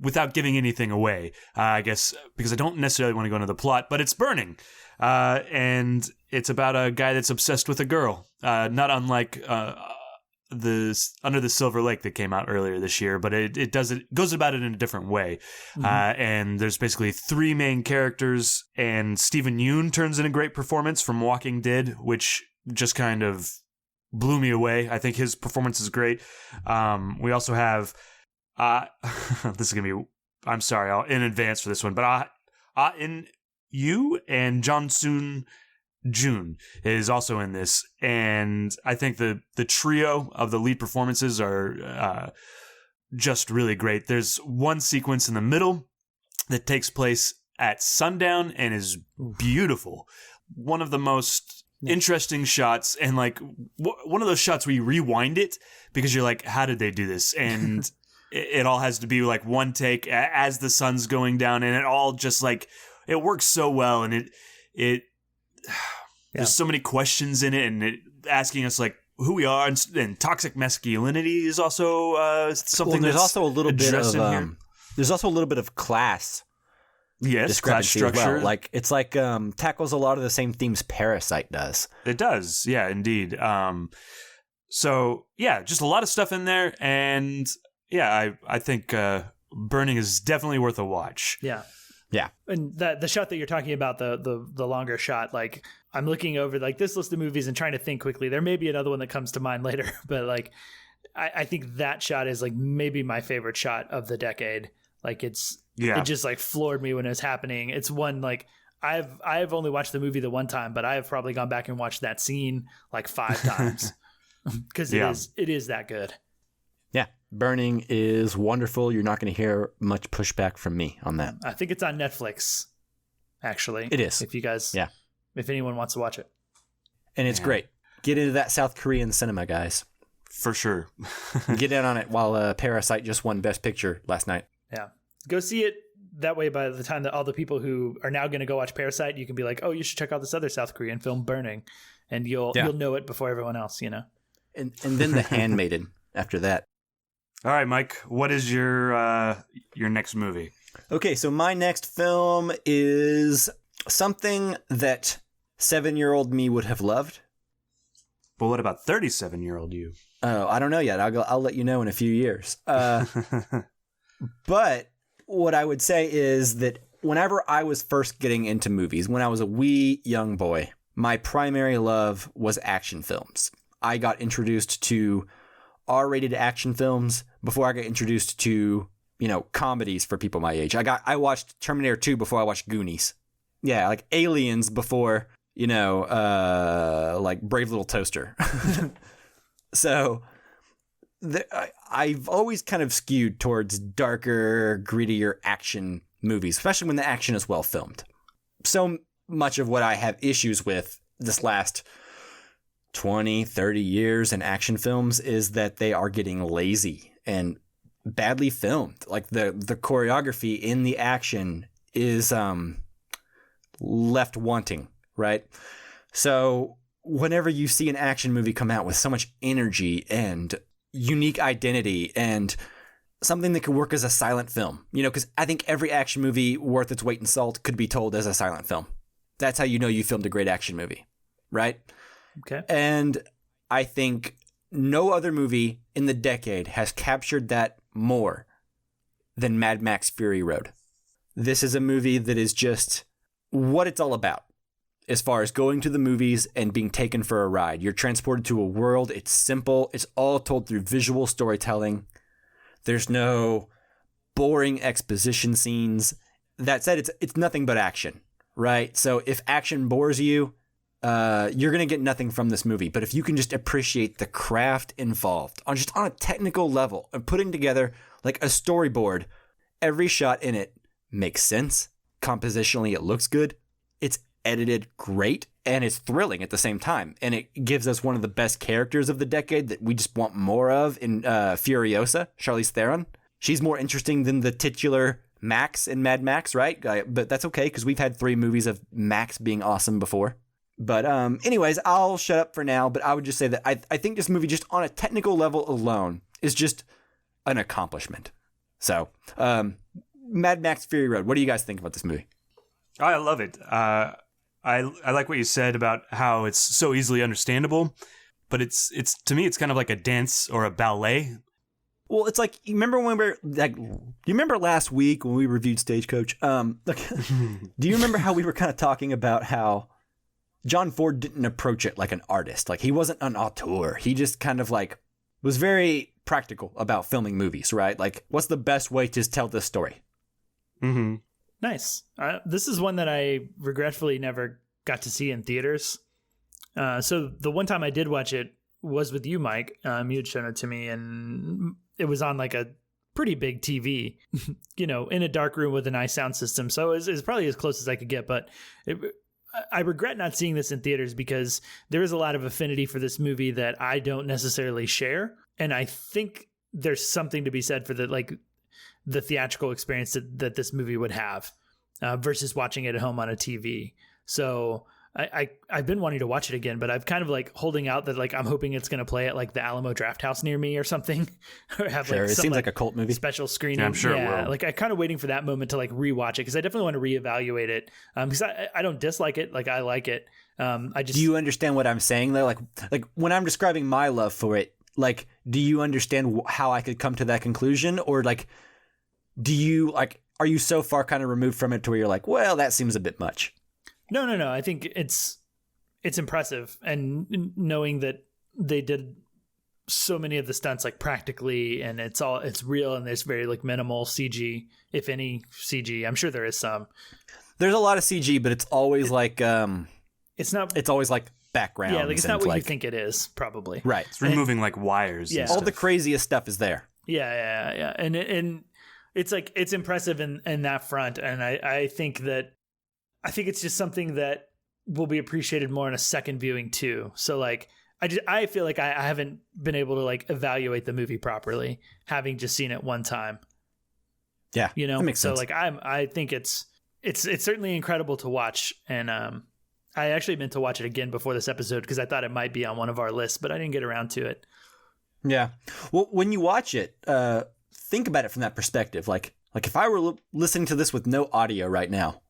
without giving anything away, I guess, because I don't necessarily want to go into the plot, but it's Burning. And it's about a guy that's obsessed with a girl, not unlike the Under the Silver Lake that came out earlier this year, but it goes about it in a different way. Mm-hmm. And there's basically 3 main characters, and Stephen Yeun turns in a great performance from Walking Dead, which just kind of blew me away. I think his performance is great. We also have this is gonna be, I'm sorry, I'll in advance for this one, but in you and Jong Jun is also in this, and I think the trio of the lead performances are just really great. There's one sequence in the middle that takes place at sundown and is beautiful. One of the most interesting shots, and like one of those shots where you rewind it because you're like, how did they do this? And it all has to be like one take as the sun's going down, and it all just like, it works so well, and it there's so many questions in it, and it asking us like who we are, and toxic masculinity is also something. Well, there's also a little bit of here. There's also a little bit of class Yes, class discrepancy as structure. well. Like it's like tackles a lot of the same themes Parasite does. It does. Yeah, indeed. So yeah, just a lot of stuff in there, and yeah, I think Burning is definitely worth a watch. Yeah. Yeah. And the shot that you're talking about, the longer shot, like I'm looking over like this list of movies and trying to think quickly. There may be another one that comes to mind later, but like I think that shot is like maybe my favorite shot of the decade. Like it just like floored me when it was happening. It's one like I've only watched the movie the one time, but I have probably gone back and watched that scene like 5 times because it is that good. Yeah. Burning is wonderful. You're not going to hear much pushback from me on that. I think it's on Netflix, actually. It is. If you guys, Yeah. If anyone wants to watch it. And it's great. Get into that South Korean cinema, guys. For sure. Get in on it while Parasite just won Best Picture last night. Yeah. Go see it. That way, by the time that all the people who are now going to go watch Parasite, you can be like, oh, you should check out this other South Korean film, Burning. And you'll know it before everyone else, you know? And then The Handmaiden after that. All right, Mike, what is your next movie? Okay, so my next film is something that 7-year-old me would have loved. But what about 37-year-old you? Oh, I don't know yet. I'll let you know in a few years. But what I would say is that whenever I was first getting into movies, when I was a wee young boy, my primary love was action films. I got introduced to R-rated action films before I got introduced to, comedies for people my age. I watched Terminator 2 before I watched Goonies. Yeah, like Aliens before, like Brave Little Toaster. So I've always kind of skewed towards darker, grittier action movies, especially when the action is well filmed. So much of what I have issues with this last 20, 30 years in action films is that they are getting lazy and badly filmed. Like the choreography in the action is left wanting, right? So whenever you see an action movie come out with so much energy and unique identity and something that could work as a silent film, because I think every action movie worth its weight in salt could be told as a silent film. That's how you filmed a great action movie, right? Okay. And I think no other movie in the decade has captured that more than Mad Max Fury Road. This is a movie that is just what it's all about. As far as going to the movies and being taken for a ride, you're transported to a world. It's simple. It's all told through visual storytelling. There's no boring exposition scenes. That said, it's nothing but action, right? So if action bores you, you're going to get nothing from this movie. But if you can just appreciate the craft involved on a technical level and putting together like a storyboard, every shot in it makes sense. Compositionally, it looks good. It's edited great, and it's thrilling at the same time. And it gives us one of the best characters of the decade that we just want more of in Furiosa, Charlize Theron. She's more interesting than the titular Max in Mad Max, right? But that's okay, because we've had 3 movies of Max being awesome before. But anyways, I'll shut up for now, but I would just say that I think this movie, just on a technical level alone, is just an accomplishment. So, Mad Max Fury Road, what do you guys think about this movie? I love it. I like what you said about how it's so easily understandable, but it's to me it's kind of like a dance or a ballet. Well, it's like, you remember when you remember last week when we reviewed Stagecoach? Do you remember how we were kind of talking about how John Ford didn't approach it like an artist? Like, he wasn't an auteur. He just kind of like was very practical about filming movies, right? Like, what's the best way to tell this story? Mm-hmm. Nice. This is one that I regretfully never got to see in theaters. So the one time I did watch it was with you, Mike. You had shown it to me, and it was on like a pretty big TV, in a dark room with a nice sound system. So it was probably as close as I could get. But I regret not seeing this in theaters because there is a lot of affinity for this movie that I don't necessarily share. And I think there's something to be said for the theatrical experience that this movie would have versus watching it at home on a TV. So I've been wanting to watch it again, but I've kind of like holding out that like I'm hoping it's going to play at like the Alamo Draft House near me or something, or have Sure, like it some, seems like like a cult movie. special screening. Yeah, I'm sure it will. Like I'm kind of waiting for that moment to like rewatch it because I definitely want to reevaluate it because I don't dislike it, like I like it. I just Do you understand what I'm saying though? Like when I'm describing my love for it, like, do you understand how I could come to that conclusion, or like, do you like? Are you so far kind of removed from it to where you're like, well, that seems a bit much? No. I think it's impressive, and knowing that they did so many of the stunts like practically, and it's real, and there's very like minimal CG, if any CG. I'm sure there is some. There's a lot of CG, but it's always like It's not. it's always like background. Yeah, like it's not what you think it is, probably. Right. It's removing like wires. Yeah. And All stuff. the craziest stuff is there. Yeah, and it's like it's impressive in that front, and I think it's just something that will be appreciated more in a second viewing too. So like I feel like I haven't been able to like evaluate the movie properly, having just seen it one time. Yeah, You know, that makes sense. So like I think it's certainly incredible to watch, and I actually meant to watch it again before this episode because I thought it might be on one of our lists, but I didn't get around to it. Yeah. Well, when you watch it, think about it from that perspective. Like if I were listening to this with no audio right now,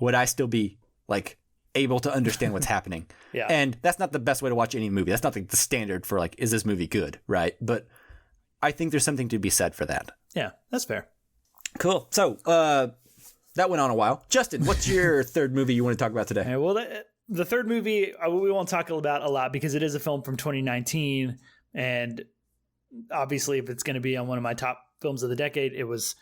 would I still be like able to understand what's happening? Yeah. And that's not the best way to watch any movie. That's not like the standard for like, is this movie good? Right. But I think there's something to be said for that. Yeah, that's fair. Cool. So, that went on a while. Justin, what's your third movie you want to talk about today? Okay, well, the third movie we won't talk about a lot because it is a film from 2019, and obviously, if it's going to be on one of my top films of the decade, it was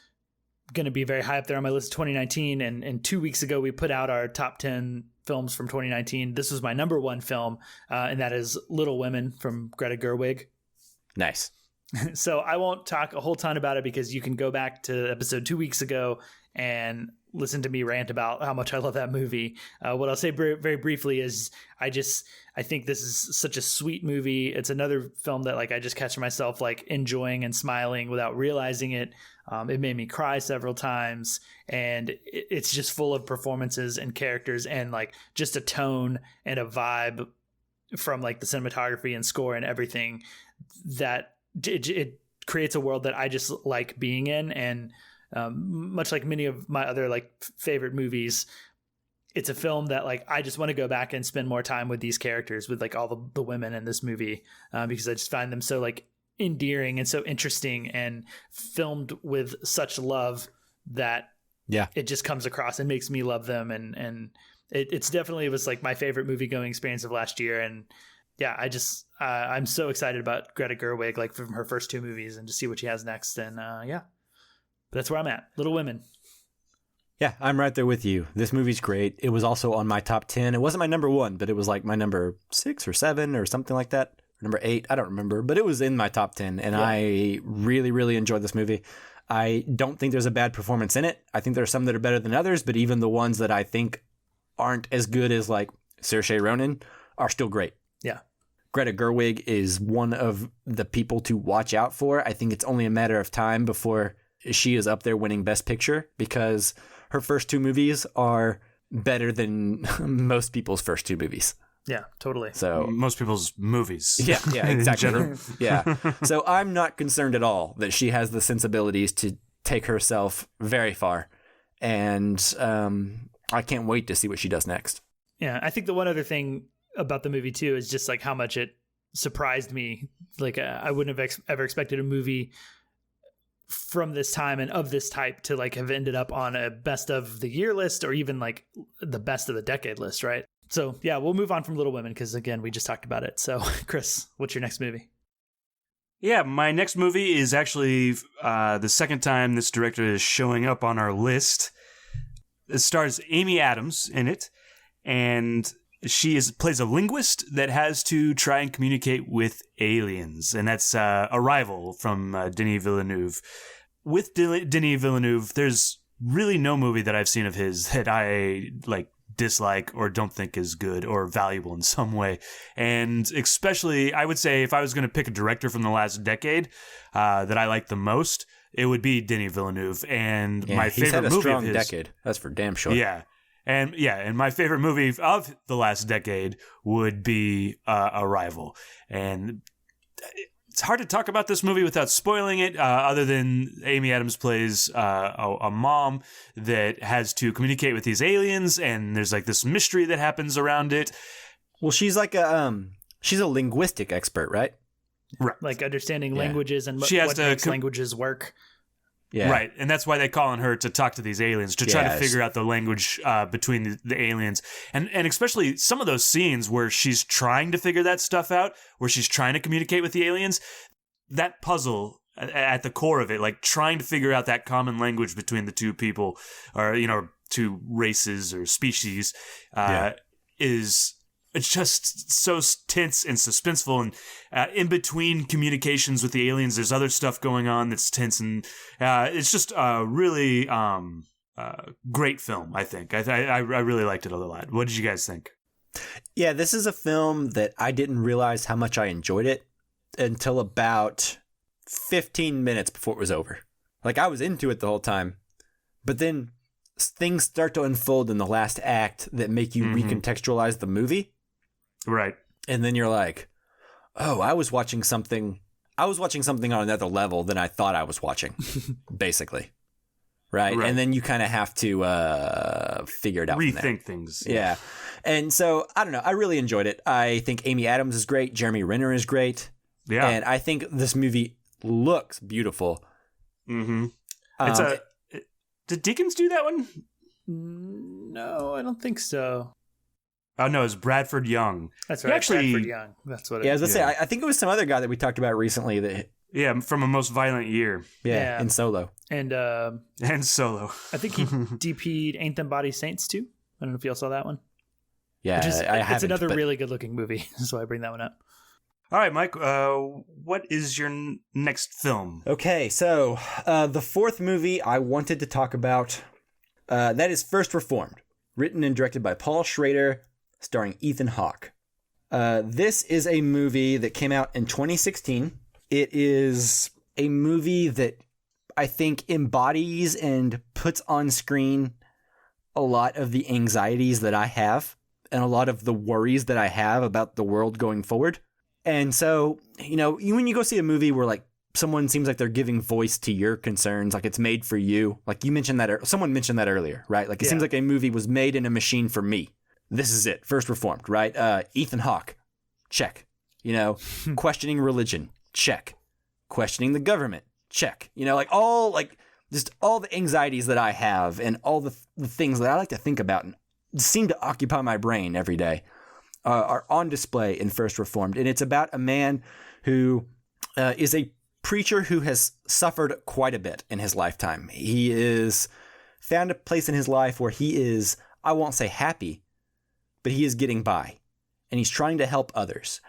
going to be very high up there on my list of 2019. And 2 weeks ago, we put out our top 10 films from 2019. This was my number one film, and that is Little Women from Greta Gerwig. Nice. So I won't talk a whole ton about it because you can go back to episode 2 weeks ago and listen to me rant about how much I love that movie. What I'll say very briefly is I think this is such a sweet movie. It's another film that like I just catch myself like enjoying and smiling without realizing it. It made me cry several times, and it's just full of performances and characters and like just a tone and a vibe from like the cinematography and score and everything that it creates a world that I just like being in. And much like many of my other like favorite movies, it's a film that like I just want to go back and spend more time with these characters, with like all the women in this movie, because I just find them so like endearing and so interesting and filmed with such love that it just comes across and makes me love them. And it's definitely was like my favorite movie going experience of last year. And yeah, I'm so excited about Greta Gerwig, like from her first two movies, and to see what she has next. And yeah, that's where I'm at. Little Women. Yeah, I'm right there with you. This movie's great. It was also on my top 10. It wasn't my number one, but it was like my number 6 or 7 or something like that. Number 8, I don't remember, but it was in my top 10. And I really, really enjoyed this movie. I don't think there's a bad performance in it. I think there are some that are better than others, but even the ones that I think aren't as good as like Saoirse Ronan are still great. Yeah. Greta Gerwig is one of the people to watch out for. I think it's only a matter of time before she is up there winning Best Picture, because her first 2 movies are better than most people's first 2 movies. Yeah, totally. So most people's movies. Yeah, exactly. In general. Yeah. So I'm not concerned at all that she has the sensibilities to take herself very far. And I can't wait to see what she does next. Yeah, I think the one other thing about the movie too is just like how much it surprised me. Like I wouldn't have ever expected a movie from this time and of this type to like have ended up on a best of the year list, or even like the best of the decade list, right? So yeah, we'll move on from Little Women because again, we just talked about it. So Chris, what's your next movie? Yeah, my next movie is actually the second time this director is showing up on our list. It stars Amy Adams in it, and she plays a linguist that has to try and communicate with aliens, and that's Arrival from Denis Villeneuve. With Denis Villeneuve, there's really no movie that I've seen of his that I like dislike or don't think is good or valuable in some way. And especially, I would say if I was going to pick a director from the last decade that I like the most, it would be Denis Villeneuve. And my favorite movie of his, decade. That's for damn sure. Yeah. And my favorite movie of the last decade would be Arrival. And it's hard to talk about this movie without spoiling it, other than Amy Adams plays a mom that has to communicate with these aliens, and there's like this mystery that happens around it. Well, she's like she's a linguistic expert, right? Right. Like understanding languages and she has what to makes languages work. Yeah. Right. And that's why they call on her to talk to these aliens, to try to figure out the language between the aliens. And especially some of those scenes where she's trying to figure that stuff out, where she's trying to communicate with the aliens, that puzzle at the core of it, like trying to figure out that common language between the two people, or, two races or species, is... It's just so tense and suspenseful, and in between communications with the aliens, there's other stuff going on that's tense, and it's just a really great film, I think. I really liked it a lot. What did you guys think? Yeah, this is a film that I didn't realize how much I enjoyed it until about 15 minutes before it was over. Like, I was into it the whole time, but then things start to unfold in the last act that make you recontextualize the movie. Right. And then you're like, oh, I was watching something on another level than I thought I was watching, basically. Right? And then you kind of have to figure it out. Rethink things. Yeah. And so, I don't know. I really enjoyed it. I think Amy Adams is great. Jeremy Renner is great. Yeah. And I think this movie looks beautiful. Mm-hmm. Did Deakins do that one? No, I don't think so. Oh, no, it's Bradford Young. That's right. Bradford Young. That's what it is. Yeah, I was going to say, I think it was some other guy that we talked about recently that... Yeah, from A Most Violent Year. Yeah, in Solo. And Solo. I think he DP'd Ain't Them Body Saints too. I don't know if y'all saw that one. Yeah, it's another really good looking movie, so I bring that one up. All right, Mike, what is your next film? Okay, so the fourth movie I wanted to talk about, that is First Reformed, written and directed by Paul Schrader, starring Ethan Hawke. This is a movie that came out in 2016. It is a movie that I think embodies and puts on screen a lot of the anxieties that I have and a lot of the worries that I have about the world going forward. And so, when you go see a movie where like someone seems like they're giving voice to your concerns, like it's made for you, like you mentioned that, someone mentioned that earlier, right? Like it seems like a movie was made in a machine for me. This is it. First Reformed, right? Ethan Hawke, check. Questioning religion, check. Questioning the government, check. Just all the anxieties that I have and all the things that I like to think about and seem to occupy my brain every day are on display in First Reformed. And it's about a man who is a preacher who has suffered quite a bit in his lifetime. He is found a place in his life where he is, I won't say happy, but he is getting by. And he's trying to help others.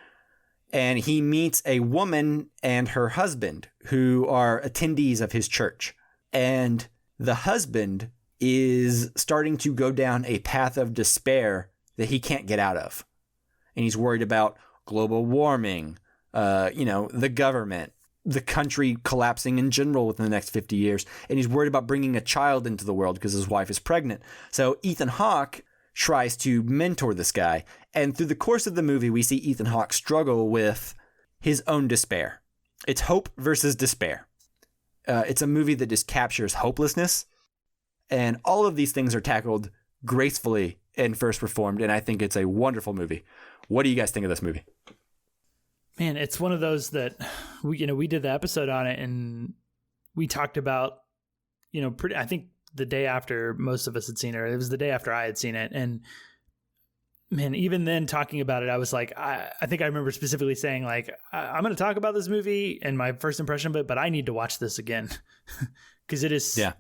And he meets a woman and her husband who are attendees of his church. And the husband is starting to go down a path of despair that he can't get out of. And he's worried about global warming, the government, the country collapsing in general within the next 50 years. And he's worried about bringing a child into the world because his wife is pregnant. So Ethan Hawke tries to mentor this guy. And through the course of the movie, we see Ethan Hawke struggle with his own despair. It's hope versus despair. It's a movie that just captures hopelessness. And all of these things are tackled gracefully in First Reformed. And I think it's a wonderful movie. What do you guys think of this movie? Man, it's one of those that we did the episode on it and we talked about, I think the day after most of us had seen it. It was the day after I had seen it. And man, even then talking about it, I was like, I think I remember specifically saying like, I'm going to talk about this movie and my first impression of it, but I need to watch this again because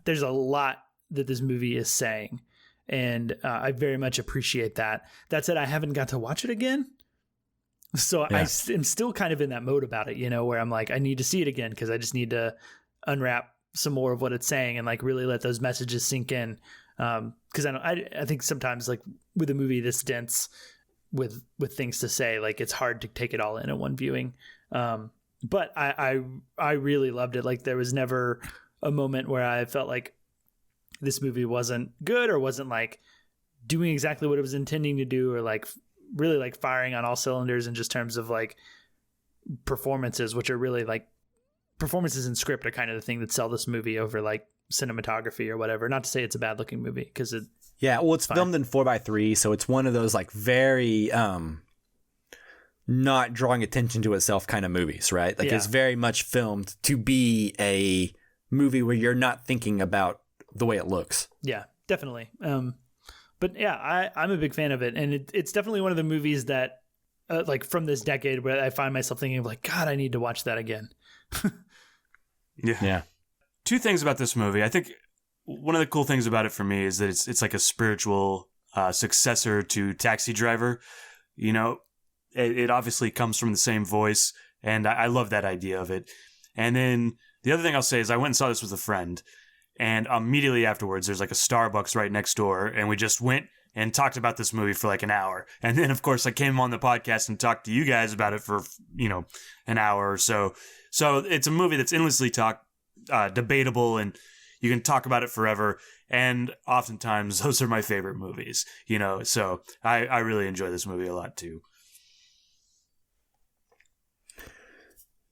there's a lot that this movie is saying. And I very much appreciate that. That said, I haven't got to watch it again. So I am still kind of in that mode about it, where I'm like, I need to see it again because I just need to unwrap some more of what it's saying and like really let those messages sink in. Because I think sometimes like with a movie this dense with things to say, like it's hard to take it all in one viewing. But I really loved it. Like there was never a moment where I felt like this movie wasn't good or wasn't like doing exactly what it was intending to do, or like really like firing on all cylinders in just terms of like performances, which are really like performances and script are kind of the thing that sell this movie over like cinematography or whatever. Not to say it's a bad looking movie, because it's filmed in 4:3, so it's one of those like very not drawing attention to itself kind of movies, right? Like it's very much filmed to be a movie where you're not thinking about the way it looks. Yeah, definitely. But yeah, I'm a big fan of it, and it's definitely one of the movies that like from this decade where I find myself thinking of like, God, I need to watch that again. Yeah. Two things about this movie. I think one of the cool things about it for me is that it's like a spiritual successor to Taxi Driver. You know, it obviously comes from the same voice, and I love that idea of it. And then the other thing I'll say is I went and saw this with a friend, and immediately afterwards there's like a Starbucks right next door, and we just went and talked about this movie for like an hour. And then, of course, I came on the podcast and talked to you guys about it for, an hour or so. So it's a movie that's endlessly debatable, and you can talk about it forever. And oftentimes those are my favorite movies, so I really enjoy this movie a lot too.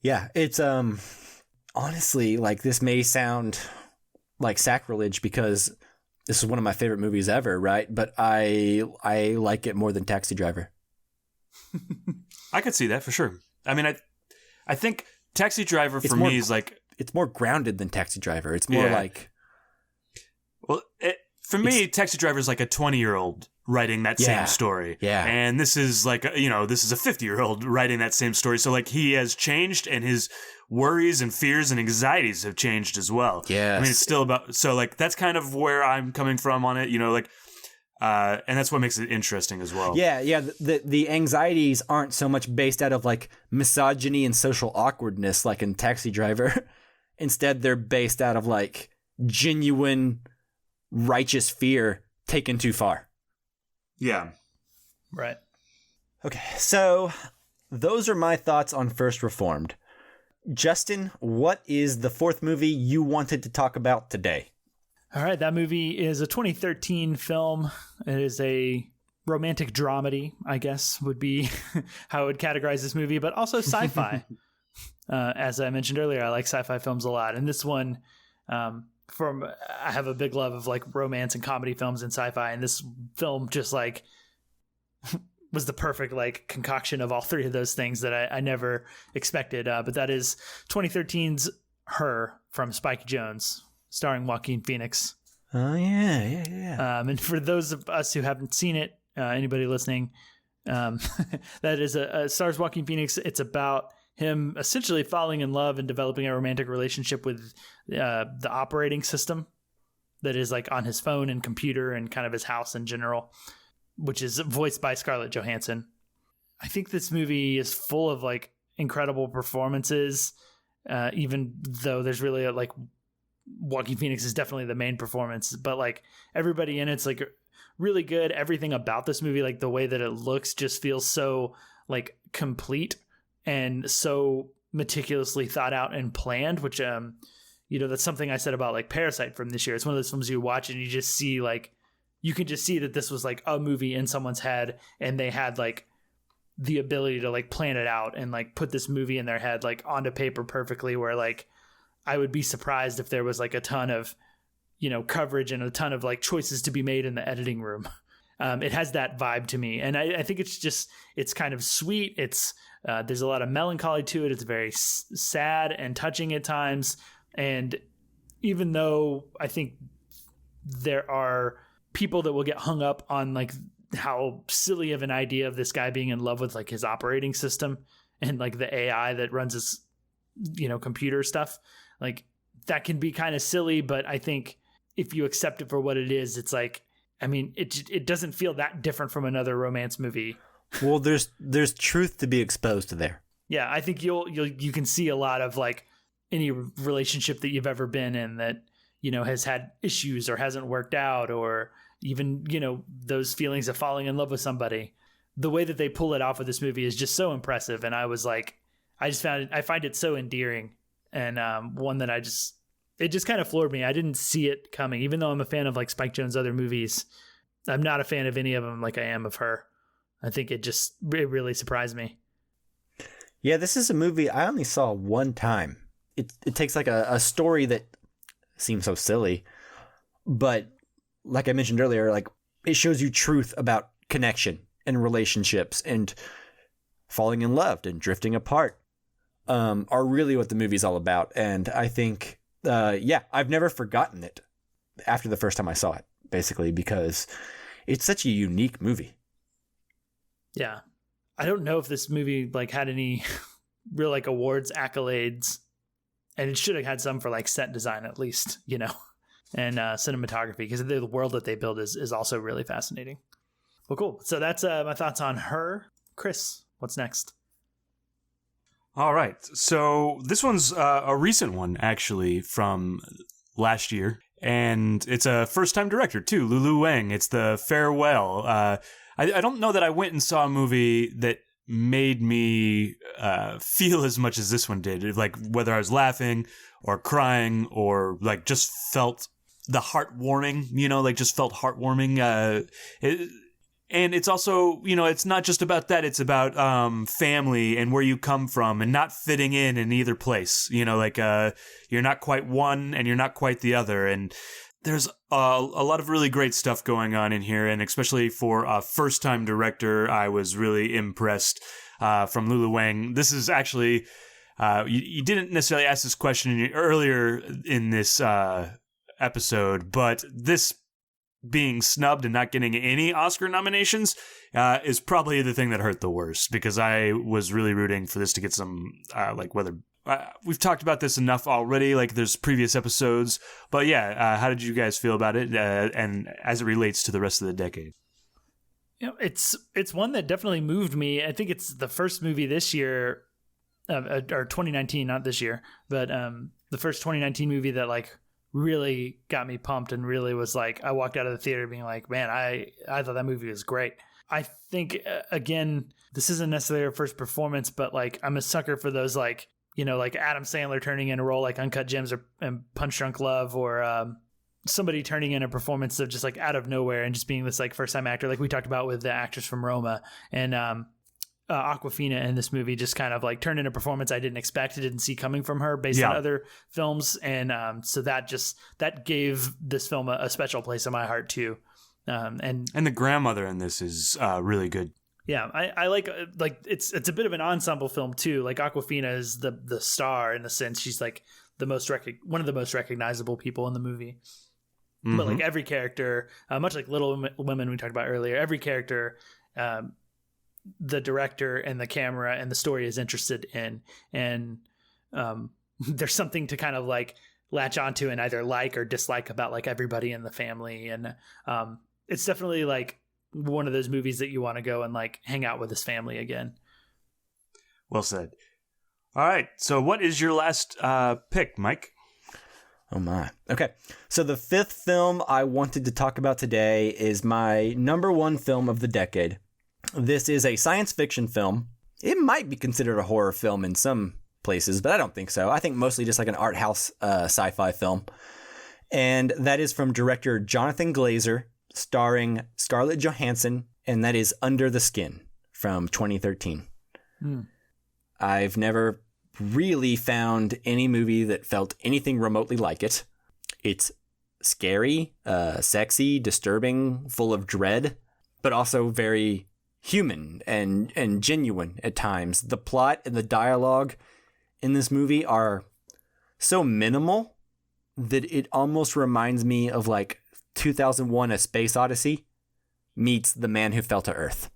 Yeah, it's honestly, like, this may sound like sacrilege because this is one of my favorite movies ever, right? But I like it more than Taxi Driver. I could see that for sure. I mean, I think Taxi Driver for me is like... It's more grounded than Taxi Driver. It's more like... Well, for me, Taxi Driver is like a 20-year-old writing that same story. Yeah. And this is like, this is a 50-year-old writing that same story. So like he has changed, and his worries and fears and anxieties have changed as well. Yeah. I mean, it's still about, so like that's kind of where I'm coming from on it, and that's what makes it interesting as well. Yeah. The anxieties aren't so much based out of like misogyny and social awkwardness like in Taxi Driver. Instead, they're based out of like genuine righteous fear taken too far. Yeah. Right. Okay, so those are my thoughts on First Reformed. Justin, what is the fourth movie you wanted to talk about today? All right, that movie is a 2013 film. It is a romantic dramedy, I guess, would be how I would categorize this movie, but also sci-fi. As I mentioned earlier, I like sci-fi films a lot. And this one, I have a big love of like romance and comedy films and sci-fi. And this film just like was the perfect like concoction of all three of those things that I never expected. But that is 2013's Her from Spike Jonze, starring Joaquin Phoenix. Oh, yeah. And for those of us who haven't seen it, anybody listening, that is stars Joaquin Phoenix. It's about him essentially falling in love and developing a romantic relationship with the operating system that is like on his phone and computer and kind of his house in general, which is voiced by Scarlett Johansson. I think this movie is full of like incredible performances, even though there's really like Joaquin Phoenix is definitely the main performance, but like everybody in it's like really good. Everything about this movie, like the way that it looks, just feels so like complete and so meticulously thought out and planned, which, that's something I said about like Parasite from this year. It's one of those films you watch and you just see like, you can just see that this was like a movie in someone's head, and they had like the ability to like plan it out and like put this movie in their head, like onto paper perfectly, where like I would be surprised if there was like a ton of, coverage and a ton of like choices to be made in the editing room. It has that vibe to me. And I think it's kind of sweet. There's a lot of melancholy to it. It's very sad and touching at times. And even though I think there are people that will get hung up on like how silly of an idea of this guy being in love with like his operating system and like the AI that runs his, computer stuff, like that can be kind of silly. But I think if you accept it for what it is, it's like, I mean, it doesn't feel that different from another romance movie. Well, there's truth to be exposed to there. Yeah, I think you can see a lot of like any relationship that you've ever been in that, has had issues or hasn't worked out, or even, those feelings of falling in love with somebody. The way that they pull it off with this movie is just so impressive. And I was like, I find it so endearing, and one that it just kind of floored me. I didn't see it coming, even though I'm a fan of like Spike Jonze' other movies. I'm not a fan of any of them like I am of her. I think it really surprised me. Yeah, this is a movie I only saw one time. It takes like a story that seems so silly, but like I mentioned earlier, like it shows you truth about connection and relationships and falling in love and drifting apart, are really what the movie's all about. And I think, I've never forgotten it after the first time I saw it, basically, because it's such a unique movie. Yeah. I don't know if this movie like had any real like awards accolades, and it should have had some for like set design at least, you know, and cinematography, because the world that they build is also really fascinating. Well, cool. So that's my thoughts on her. Chris, what's next? All right. So this one's a recent one, actually, from last year. And it's a first-time director, too, Lulu Wang. It's The Farewell. I don't know that I went and saw a movie that made me feel as much as this one did. Like, whether I was laughing or crying or, like, just felt the heartwarming, you know, like, just felt heartwarming. And it's also, you know, it's not just about that. It's about family and where you come from and not fitting in either place. You know, like you're not quite one and you're not quite the other. And there's a lot of really great stuff going on in here. And especially for a first-time director, I was really impressed from Lulu Wang. This is actually, you didn't necessarily ask this question earlier in this episode, but this being snubbed and not getting any Oscar nominations is probably the thing that hurt the worst, because I was really rooting for this to get some, we've talked about this enough already, like there's previous episodes, but yeah, how did you guys feel about it and as it relates to the rest of the decade? You know, it's one that definitely moved me. I think it's the first movie this year, or 2019, not this year, but the first 2019 movie that like really got me pumped and really was like, I walked out of the theater being like, man, I thought that movie was great. I think, again, this isn't necessarily her first performance, but like I'm a sucker for those, like, you know, like Adam Sandler turning in a role like Uncut Gems and Punch Drunk Love, or somebody turning in a performance of just like out of nowhere and just being this like first time actor, like we talked about with the actress from Roma, and Awkwafina in this movie just kind of like turned in a performance I didn't expect, I didn't see coming from her based on other films. And so that gave this film a special place in my heart too. And the grandmother in this is really good. Yeah, I like it's a bit of an ensemble film too. Like Awkwafina is the star in the sense she's like one of the most recognizable people in the movie. Mm-hmm. But like every character, much like Little Women we talked about earlier, every character, the director and the camera and the story is interested in, and there's something to kind of like latch onto and either like or dislike about like everybody in the family. And it's definitely like one of those movies that you want to go and like hang out with his family again. Well said. All right, so what is your last pick, Mike? Oh my. Okay. So the fifth film I wanted to talk about today is my number one film of the decade. This is a science fiction film. It might be considered a horror film in some places, but I don't think so. I think mostly just like an art house sci-fi film. And that is from director Jonathan Glazer, starring Scarlett Johansson, and that is Under the Skin from 2013. I've never really found any movie that felt anything remotely like it. It's scary, sexy, disturbing, full of dread, but also very human and genuine at times. The plot and the dialogue in this movie are so minimal that it almost reminds me of like 2001: A Space Odyssey meets The Man Who Fell to Earth.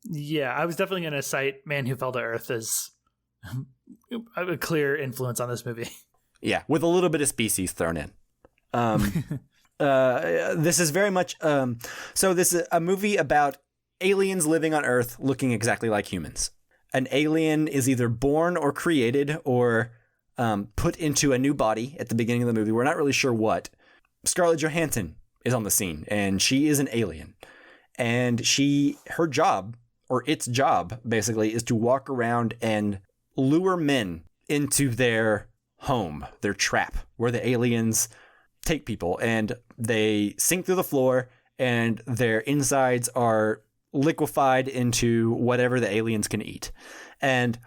Yeah, I was definitely going to cite Man Who Fell to Earth as a clear influence on this movie. Yeah, with a little bit of Species thrown in. This is very much... so this is a movie about aliens living on Earth looking exactly like humans. An alien is either born or created or put into a new body at the beginning of the movie. We're not really sure what. Scarlett Johansson is on the scene, and she is an alien. And her job, or its job, basically, is to walk around and lure men into their home, their trap, where the aliens take people, and they sink through the floor, and their insides are liquefied into whatever the aliens can eat. And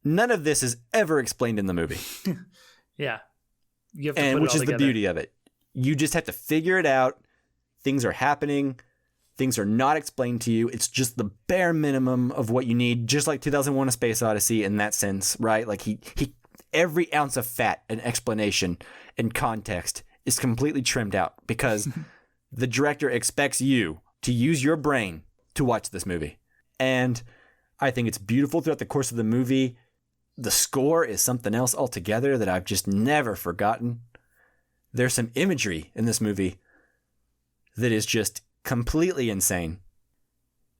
none of this is ever explained in the movie. Yeah. You have to And put it which all is together. the beauty of it. You just have to figure it out. Things are happening. Things are not explained to you. It's just the bare minimum of what you need, just like 2001: A Space Odyssey in that sense, right? Like he every ounce of fat and explanation and context is completely trimmed out because the director expects you to use your brain to watch this movie. And I think it's beautiful throughout the course of the movie. The score is something else altogether that I've just never forgotten. There's some imagery in this movie that is just completely insane.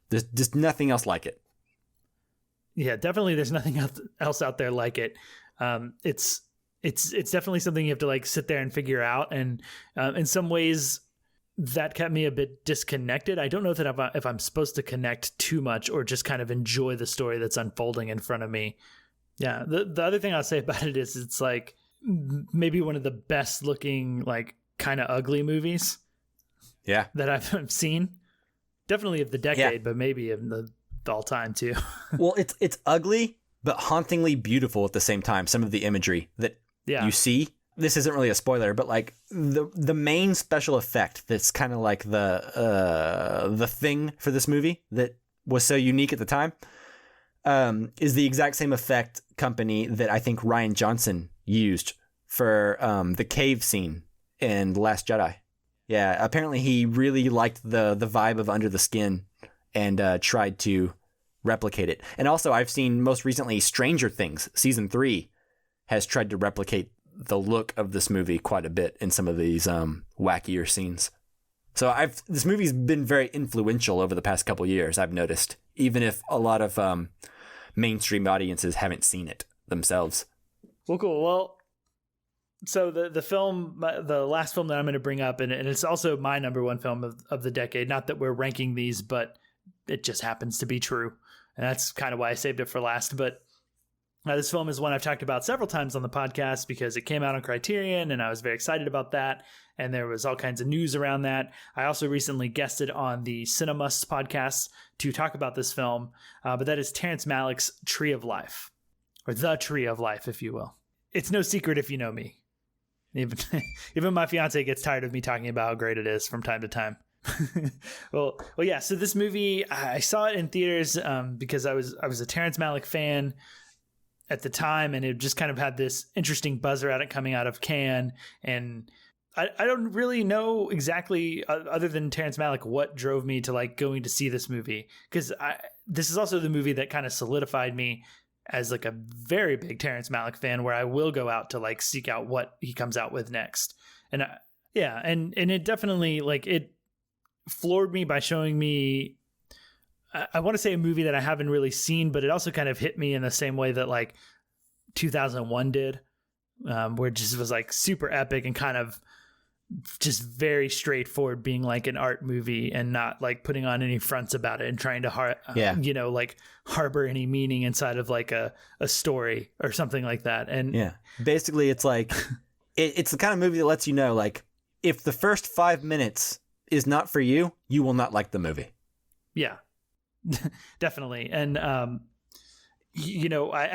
There's just nothing else like it. Yeah, definitely. There's nothing else out there like it. It's definitely something you have to like sit there and figure out. And in some ways, that kept me a bit disconnected. I don't know that if I'm supposed to connect too much or just kind of enjoy the story that's unfolding in front of me. Yeah. The other thing I'll say about it is it's like maybe one of the best looking, like kind of ugly movies. Yeah. That I've seen. Definitely of the decade, but maybe of the all time too. Well, it's ugly, but hauntingly beautiful at the same time. Some of the imagery that you see. This isn't really a spoiler, but like the main special effect that's kind of like the thing for this movie that was so unique at the time is the exact same effect company that I think Rian Johnson used for the cave scene in The Last Jedi. Yeah, apparently he really liked the vibe of Under the Skin and tried to replicate it. And also I've seen most recently Stranger Things season 3 has tried to replicate the look of this movie quite a bit in some of these wackier scenes. So this movie's been very influential over the past couple years, I've noticed, even if a lot of mainstream audiences haven't seen it themselves. Well, cool. Well, so the film, the last film that I'm going to bring up, and it's also my number one film of the decade. Not that we're ranking these, but it just happens to be true. And that's kind of why I saved it for last. But this film is one I've talked about several times on the podcast because it came out on Criterion, and I was very excited about that. And there was all kinds of news around that. I also recently guested on the Cinemust podcast to talk about this film, but that is Terrence Malick's Tree of Life, or The Tree of Life, if you will. It's no secret if you know me. Even my fiance gets tired of me talking about how great it is from time to time. well, yeah. So this movie, I saw it in theaters because I was a Terrence Malick fan at the time, and it just kind of had this interesting buzz around it coming out of Cannes. And I don't really know exactly, other than Terrence Malick, what drove me to like going to see this movie, because this is also the movie that kind of solidified me as like a very big Terrence Malick fan, where I will go out to like seek out what he comes out with next. And and it definitely like it floored me by showing me, I want to say a movie that I haven't really seen, but it also kind of hit me in the same way that like 2001 did, where it just was like super epic and kind of just very straightforward, being like an art movie and not like putting on any fronts about it and trying to like harbor any meaning inside of like a story or something like that. And basically it's like it's the kind of movie that lets you know, like, if the first 5 minutes is not for you, you will not like the movie. Yeah. Definitely. And I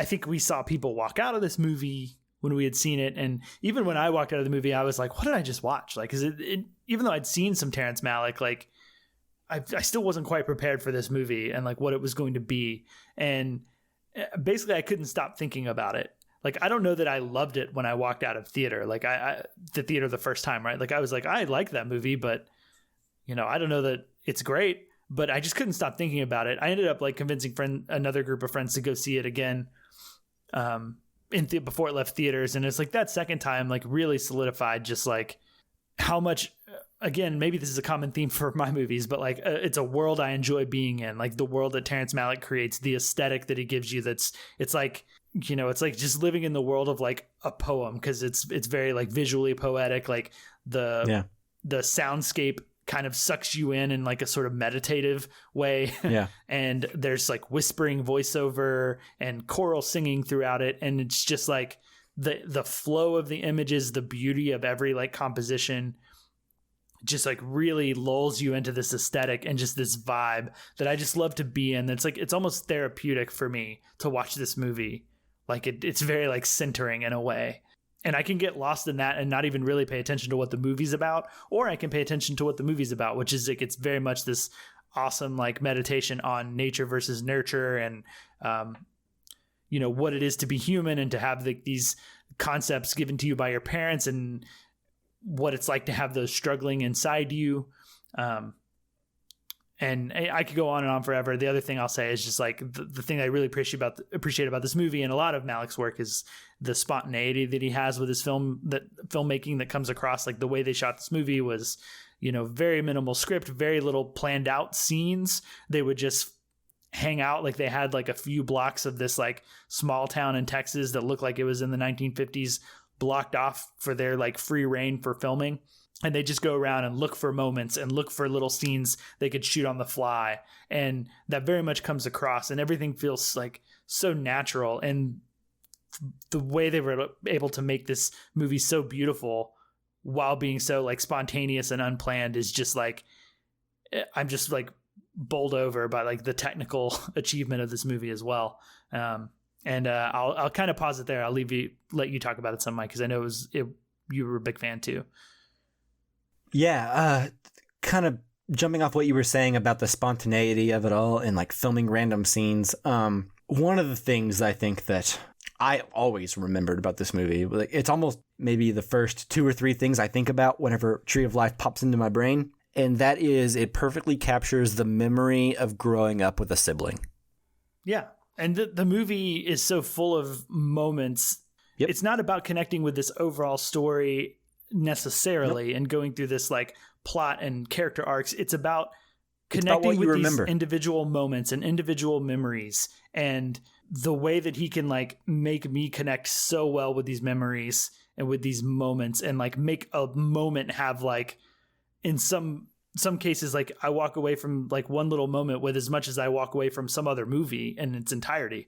think we saw people walk out of this movie when we had seen it, and even when I walked out of the movie, I was like, what did I just watch? Like, even though I'd seen some Terrence Malick, like I still wasn't quite prepared for this movie and like what it was going to be. And basically I couldn't stop thinking about it. Like, I don't know that I loved it when I walked out of theater, like the theater the first time, right? Like I was like, I like that movie, but I don't know that it's great, but I just couldn't stop thinking about it. I ended up like convincing another group of friends to go see it again, before it left theaters. And it's like that second time like really solidified just like how much, again, maybe this is a common theme for my movies, but like it's a world I enjoy being in, like the world that Terrence Malick creates, the aesthetic that he gives you. It's like just living in the world of like a poem, because it's very like visually poetic, like the soundscape kind of sucks you in like a sort of meditative way. Yeah. And there's like whispering voiceover and choral singing throughout it. And it's just like the flow of the images, the beauty of every like composition. just like really lulls you into this aesthetic and just this vibe that I just love to be in. It's like, it's almost therapeutic for me to watch this movie. Like it's very like centering in a way. And I can get lost in that and not even really pay attention to what the movie's about, or I can pay attention to what the movie's about, which is like, it's very much this awesome like meditation on nature versus nurture, and what it is to be human and to have these concepts given to you by your parents, and what it's like to have those struggling inside you. And I could go on and on forever. The other thing I'll say is just like the thing I really appreciate about this movie and a lot of Malick's work is the spontaneity that he has with his filmmaking that comes across. Like the way they shot this movie was, very minimal script, very little planned out scenes. They would just hang out. Like they had like a few blocks of this like small town in Texas that looked like it was in the 1950s, blocked off for their like free reign for filming. And they just go around and look for moments and look for little scenes they could shoot on the fly. And that very much comes across, and everything feels like so natural. And the way they were able to make this movie so beautiful while being so like spontaneous and unplanned is just like, I'm just like bowled over by like the technical achievement of this movie as well. I'll kind of pause it there. I'll let you talk about it some, Mike, because I know you were a big fan too. Yeah, kind of jumping off what you were saying about the spontaneity of it all and like filming random scenes. One of the things I think that I always remembered about this movie, like it's almost maybe the first 2 or 3 things I think about whenever Tree of Life pops into my brain, and that is it perfectly captures the memory of growing up with a sibling. Yeah, and the movie is so full of moments. Yep. It's not about connecting with this overall story necessarily and going through this like plot and character arcs. It's about connecting with these individual moments and individual memories, and the way that he can like make me connect so well with these memories and with these moments, and like make a moment have like, in some cases, like I walk away from like one little moment with as much as I walk away from some other movie in its entirety.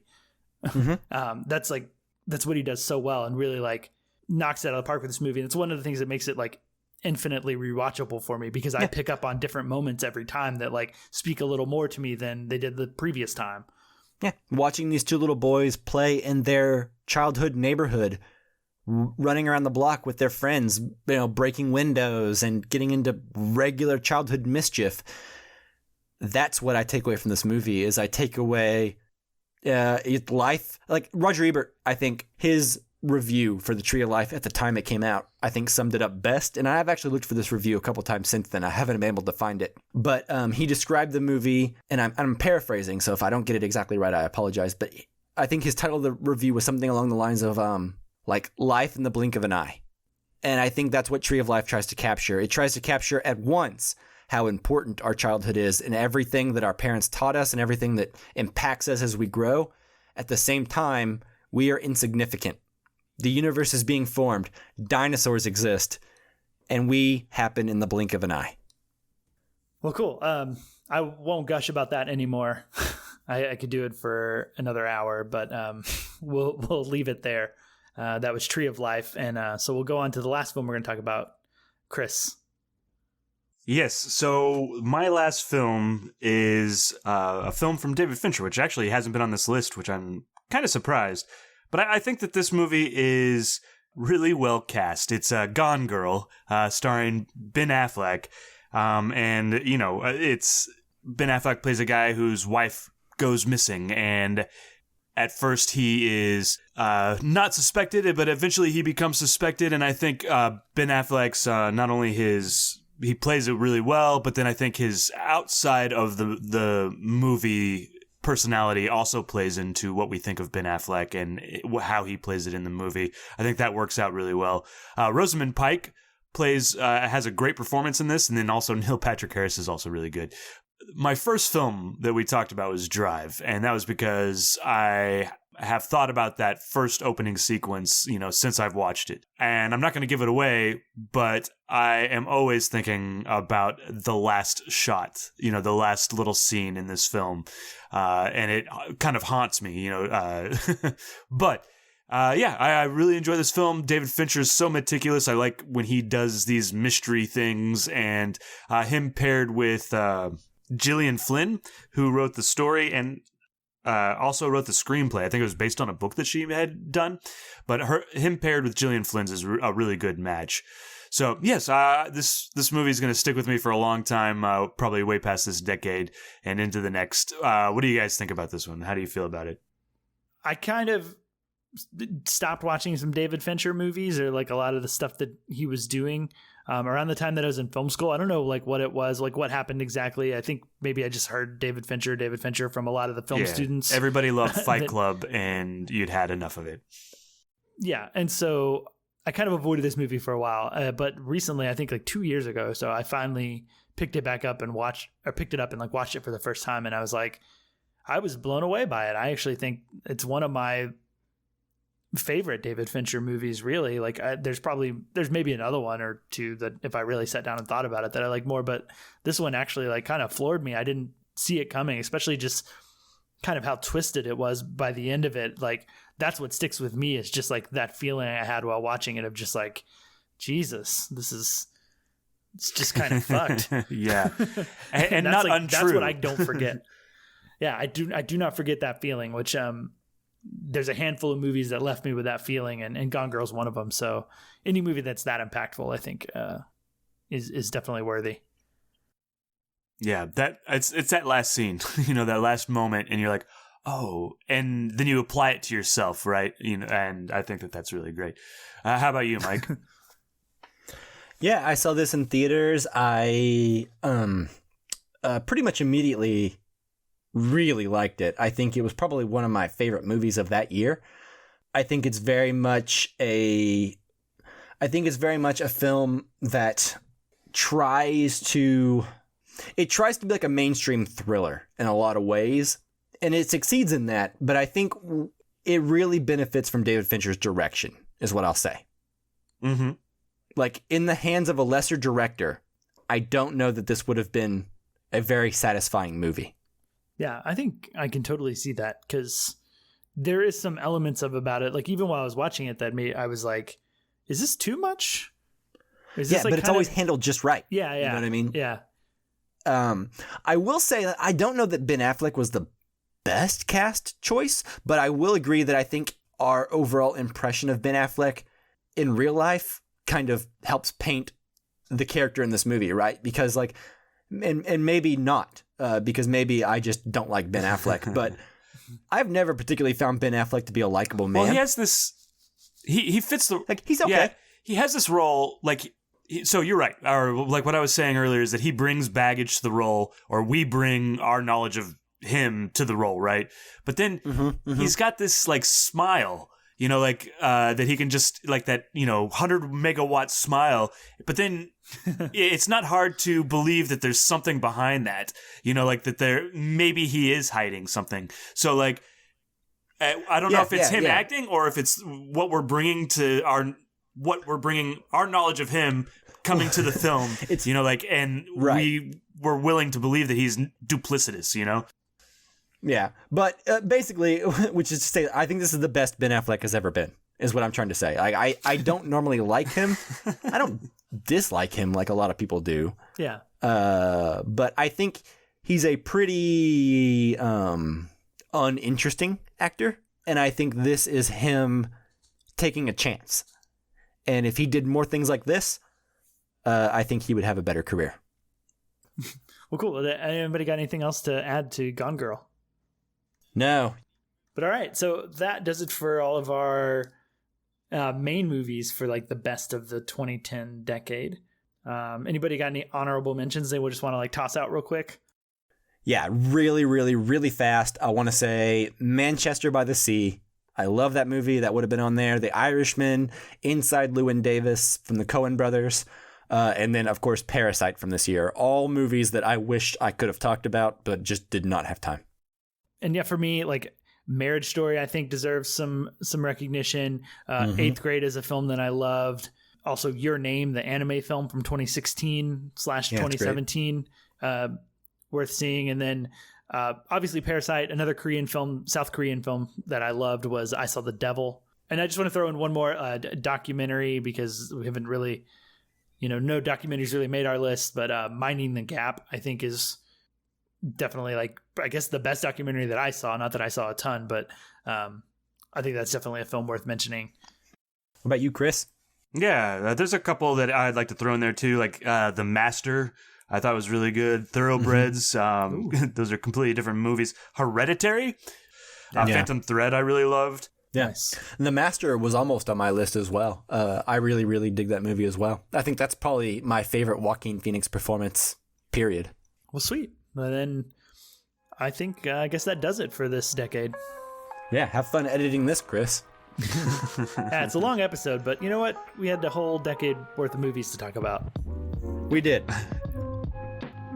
Mm-hmm. That's what he does so well, and really like knocks it out of the park with this movie. And it's one of the things that makes it like infinitely rewatchable for me, because I pick up on different moments every time that like speak a little more to me than they did the previous time. Yeah. Watching these 2 little boys play in their childhood neighborhood, running around the block with their friends, breaking windows and getting into regular childhood mischief. That's what I take away from this movie. Is I take away life. Like Roger Ebert, I think his review for The Tree of Life at the time it came out, I think summed it up best. And I've actually looked for this review a couple times since then. I haven't been able to find it. But he described the movie, and I'm paraphrasing, so if I don't get it exactly right, I apologize. But I think his title of the review was something along the lines of like life in the blink of an eye. And I think that's what Tree of Life tries to capture. It tries to capture at once how important our childhood is and everything that our parents taught us and everything that impacts us as we grow. At the same time, we are insignificant. The universe is being formed. Dinosaurs exist. And we happen in the blink of an eye. Well, cool. I won't gush about that anymore. I could do it for another hour, but we'll leave it there. That was Tree of Life. And so we'll go on to the last film we're going to talk about. Chris. Yes. So my last film is a film from David Fincher, which actually hasn't been on this list, which I'm kind of surprised. But I think that this movie is really well cast. It's Gone Girl, starring Ben Affleck. It's Ben Affleck plays a guy whose wife goes missing. And at first he is not suspected, but eventually he becomes suspected. And I think Ben Affleck's not only he plays it really well, but then I think his outside of the movie personality also plays into what we think of Ben Affleck and how he plays it in the movie. I think that works out really well. Rosamund Pike has a great performance in this, and then also Neil Patrick Harris is also really good. My first film that we talked about was Drive, and that was because I have thought about that first opening sequence, since I've watched it. And I'm not going to give it away, but I am always thinking about the last shot, the last little scene in this film. And it kind of haunts me, but I really enjoy this film. David Fincher is so meticulous. I like when he does these mystery things, and him paired with Gillian Flynn, who wrote the story and also wrote the screenplay. I think it was based on a book that she had done, but him paired with Gillian Flynn is a really good match. So yes, this movie is going to stick with me for a long time, probably way past this decade and into the next. What do you guys think about this one? How do you feel about it? I kind of stopped watching some David Fincher movies, or like a lot of the stuff that he was doing around the time that I was in film school. I don't know like what it was, like what happened exactly. I think maybe I just heard David Fincher from a lot of the film students. Everybody loved Fight Club, and you'd had enough of it. Yeah, and so I kind of avoided this movie for a while, but recently, I think like 2 years ago, so I finally picked it up and watched it for the first time, and I was like, I was blown away by it. I actually think it's one of my favorite David Fincher movies, really. Like there's maybe another one or two that if I really sat down and thought about it that I like more, but this one actually like kind of floored me. I didn't see it coming, especially just kind of how twisted it was by the end of it. Like that's what sticks with me, is just like that feeling I had while watching it of just like, Jesus, it's just kind of fucked. Yeah. and that's not like, untrue. That's what I don't forget. Yeah, I do not forget that feeling, which there's a handful of movies that left me with that feeling, and Gone Girl's one of them. So any movie that's that impactful, I think, is definitely worthy. Yeah, it's that last scene, that last moment, and you're like, oh, and then you apply it to yourself, right? And I think that's really great. How about you, Mike? Yeah, I saw this in theaters. I pretty much immediately really liked it. I think it was probably one of my favorite movies of that year. I think it's very much a film that tries to be like a mainstream thriller in a lot of ways, and it succeeds in that, but I think it really benefits from David Fincher's direction, is what I'll say. Mm-hmm. Like, in the hands of a lesser director, I don't know that this would have been a very satisfying movie. Yeah, I think I can totally see that, because there is some elements about it. Like even while I was watching it, I was like, "Is this too much?" Is this but it's always handled just right. Yeah, yeah. You know what I mean? Yeah. I will say that I don't know that Ben Affleck was the best cast choice, but I will agree that I think our overall impression of Ben Affleck in real life kind of helps paint the character in this movie, right? Because like, and maybe not. Because maybe I just don't like Ben Affleck, but I've never particularly found Ben Affleck to be a likable man. Well, he has this. He fits the like. He's okay. Yeah, he has this role like. So you're right. Or like what I was saying earlier is that he brings baggage to the role, or we bring our knowledge of him to the role, right? But then he's got this like smile, that he can just like that, 100 megawatt smile. But then it's not hard to believe that there's something behind that, like that maybe he is hiding something. So like, I don't know if it's him acting or if it's what we're bringing our knowledge of him coming to the film. It's and right. We were willing to believe that he's duplicitous, Yeah, but basically, which is to say, I think this is the best Ben Affleck has ever been, is what I'm trying to say. I don't normally like him. I don't dislike him like a lot of people do. Yeah. But I think he's a pretty uninteresting actor, and I think this is him taking a chance. And if he did more things like this, I think he would have a better career. Well, cool. Anybody got anything else to add to Gone Girl? No. But all right, so that does it for all of our main movies for like the best of the 2010 decade. Anybody got any honorable mentions they would just want to like toss out real quick? Yeah, really, really, really fast. I want to say Manchester by the Sea. I love that movie. That would have been on there. The Irishman, Inside Llewyn Davis from the Coen brothers. And then, of course, Parasite from this year. All movies that I wished I could have talked about, but just did not have time. And yeah, for me, like Marriage Story, I think deserves some recognition. Eighth Grade is a film that I loved. Also, Your Name, the anime film from 2016/2017, worth seeing. And then, obviously, Parasite, another South Korean film that I loved was I Saw the Devil. And I just want to throw in one more documentary because we haven't really, no documentaries really made our list, but Minding the Gap, I think, is definitely I guess the best documentary that I saw. Not that I saw a ton, but I think that's definitely a film worth mentioning. What about you, Chris? Yeah, there's a couple that I'd like to throw in there too, like The Master. I thought was really good. Thoroughbreds. Those are completely different movies. Hereditary. Phantom Thread I really loved. Yeah. Nice. The Master was almost on my list as well. I really, really dig that movie as well. I think that's probably my favorite Joaquin Phoenix performance, period. Well, sweet. Well, then I think, I guess that does it for this decade. Yeah, have fun editing this, Chris. Yeah, it's a long episode, but you know what? We had the whole decade worth of movies to talk about. We did.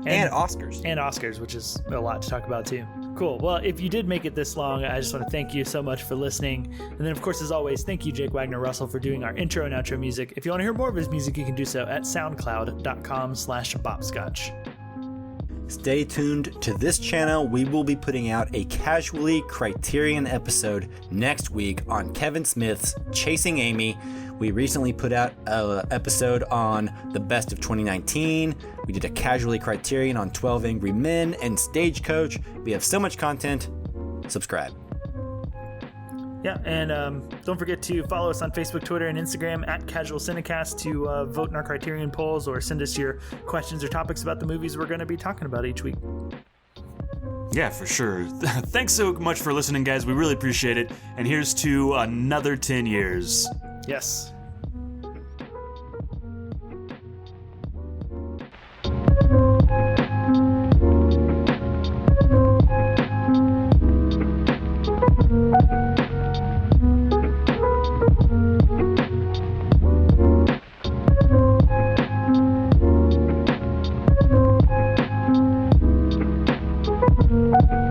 And Oscars. And Oscars, which is a lot to talk about too. Cool. Well, if you did make it this long, I just want to thank you so much for listening. And then, of course, as always, thank you, Jake Wagner Russell, for doing our intro and outro music. If you want to hear more of his music, you can do so at soundcloud.com/bopscotch. Stay tuned to this channel. We will be putting out a Casually Criterion episode next week on Kevin Smith's Chasing Amy. We recently put out an episode on the best of 2019. We did a Casually Criterion on 12 Angry Men and Stagecoach. We have so much content. Subscribe. Yeah, and don't forget to follow us on Facebook, Twitter, and Instagram at Casual Cinecast to vote in our Criterion polls or send us your questions or topics about the movies we're going to be talking about each week. Yeah, for sure. Thanks so much for listening, guys. We really appreciate it. And here's to another 10 years. Yes. Thank you.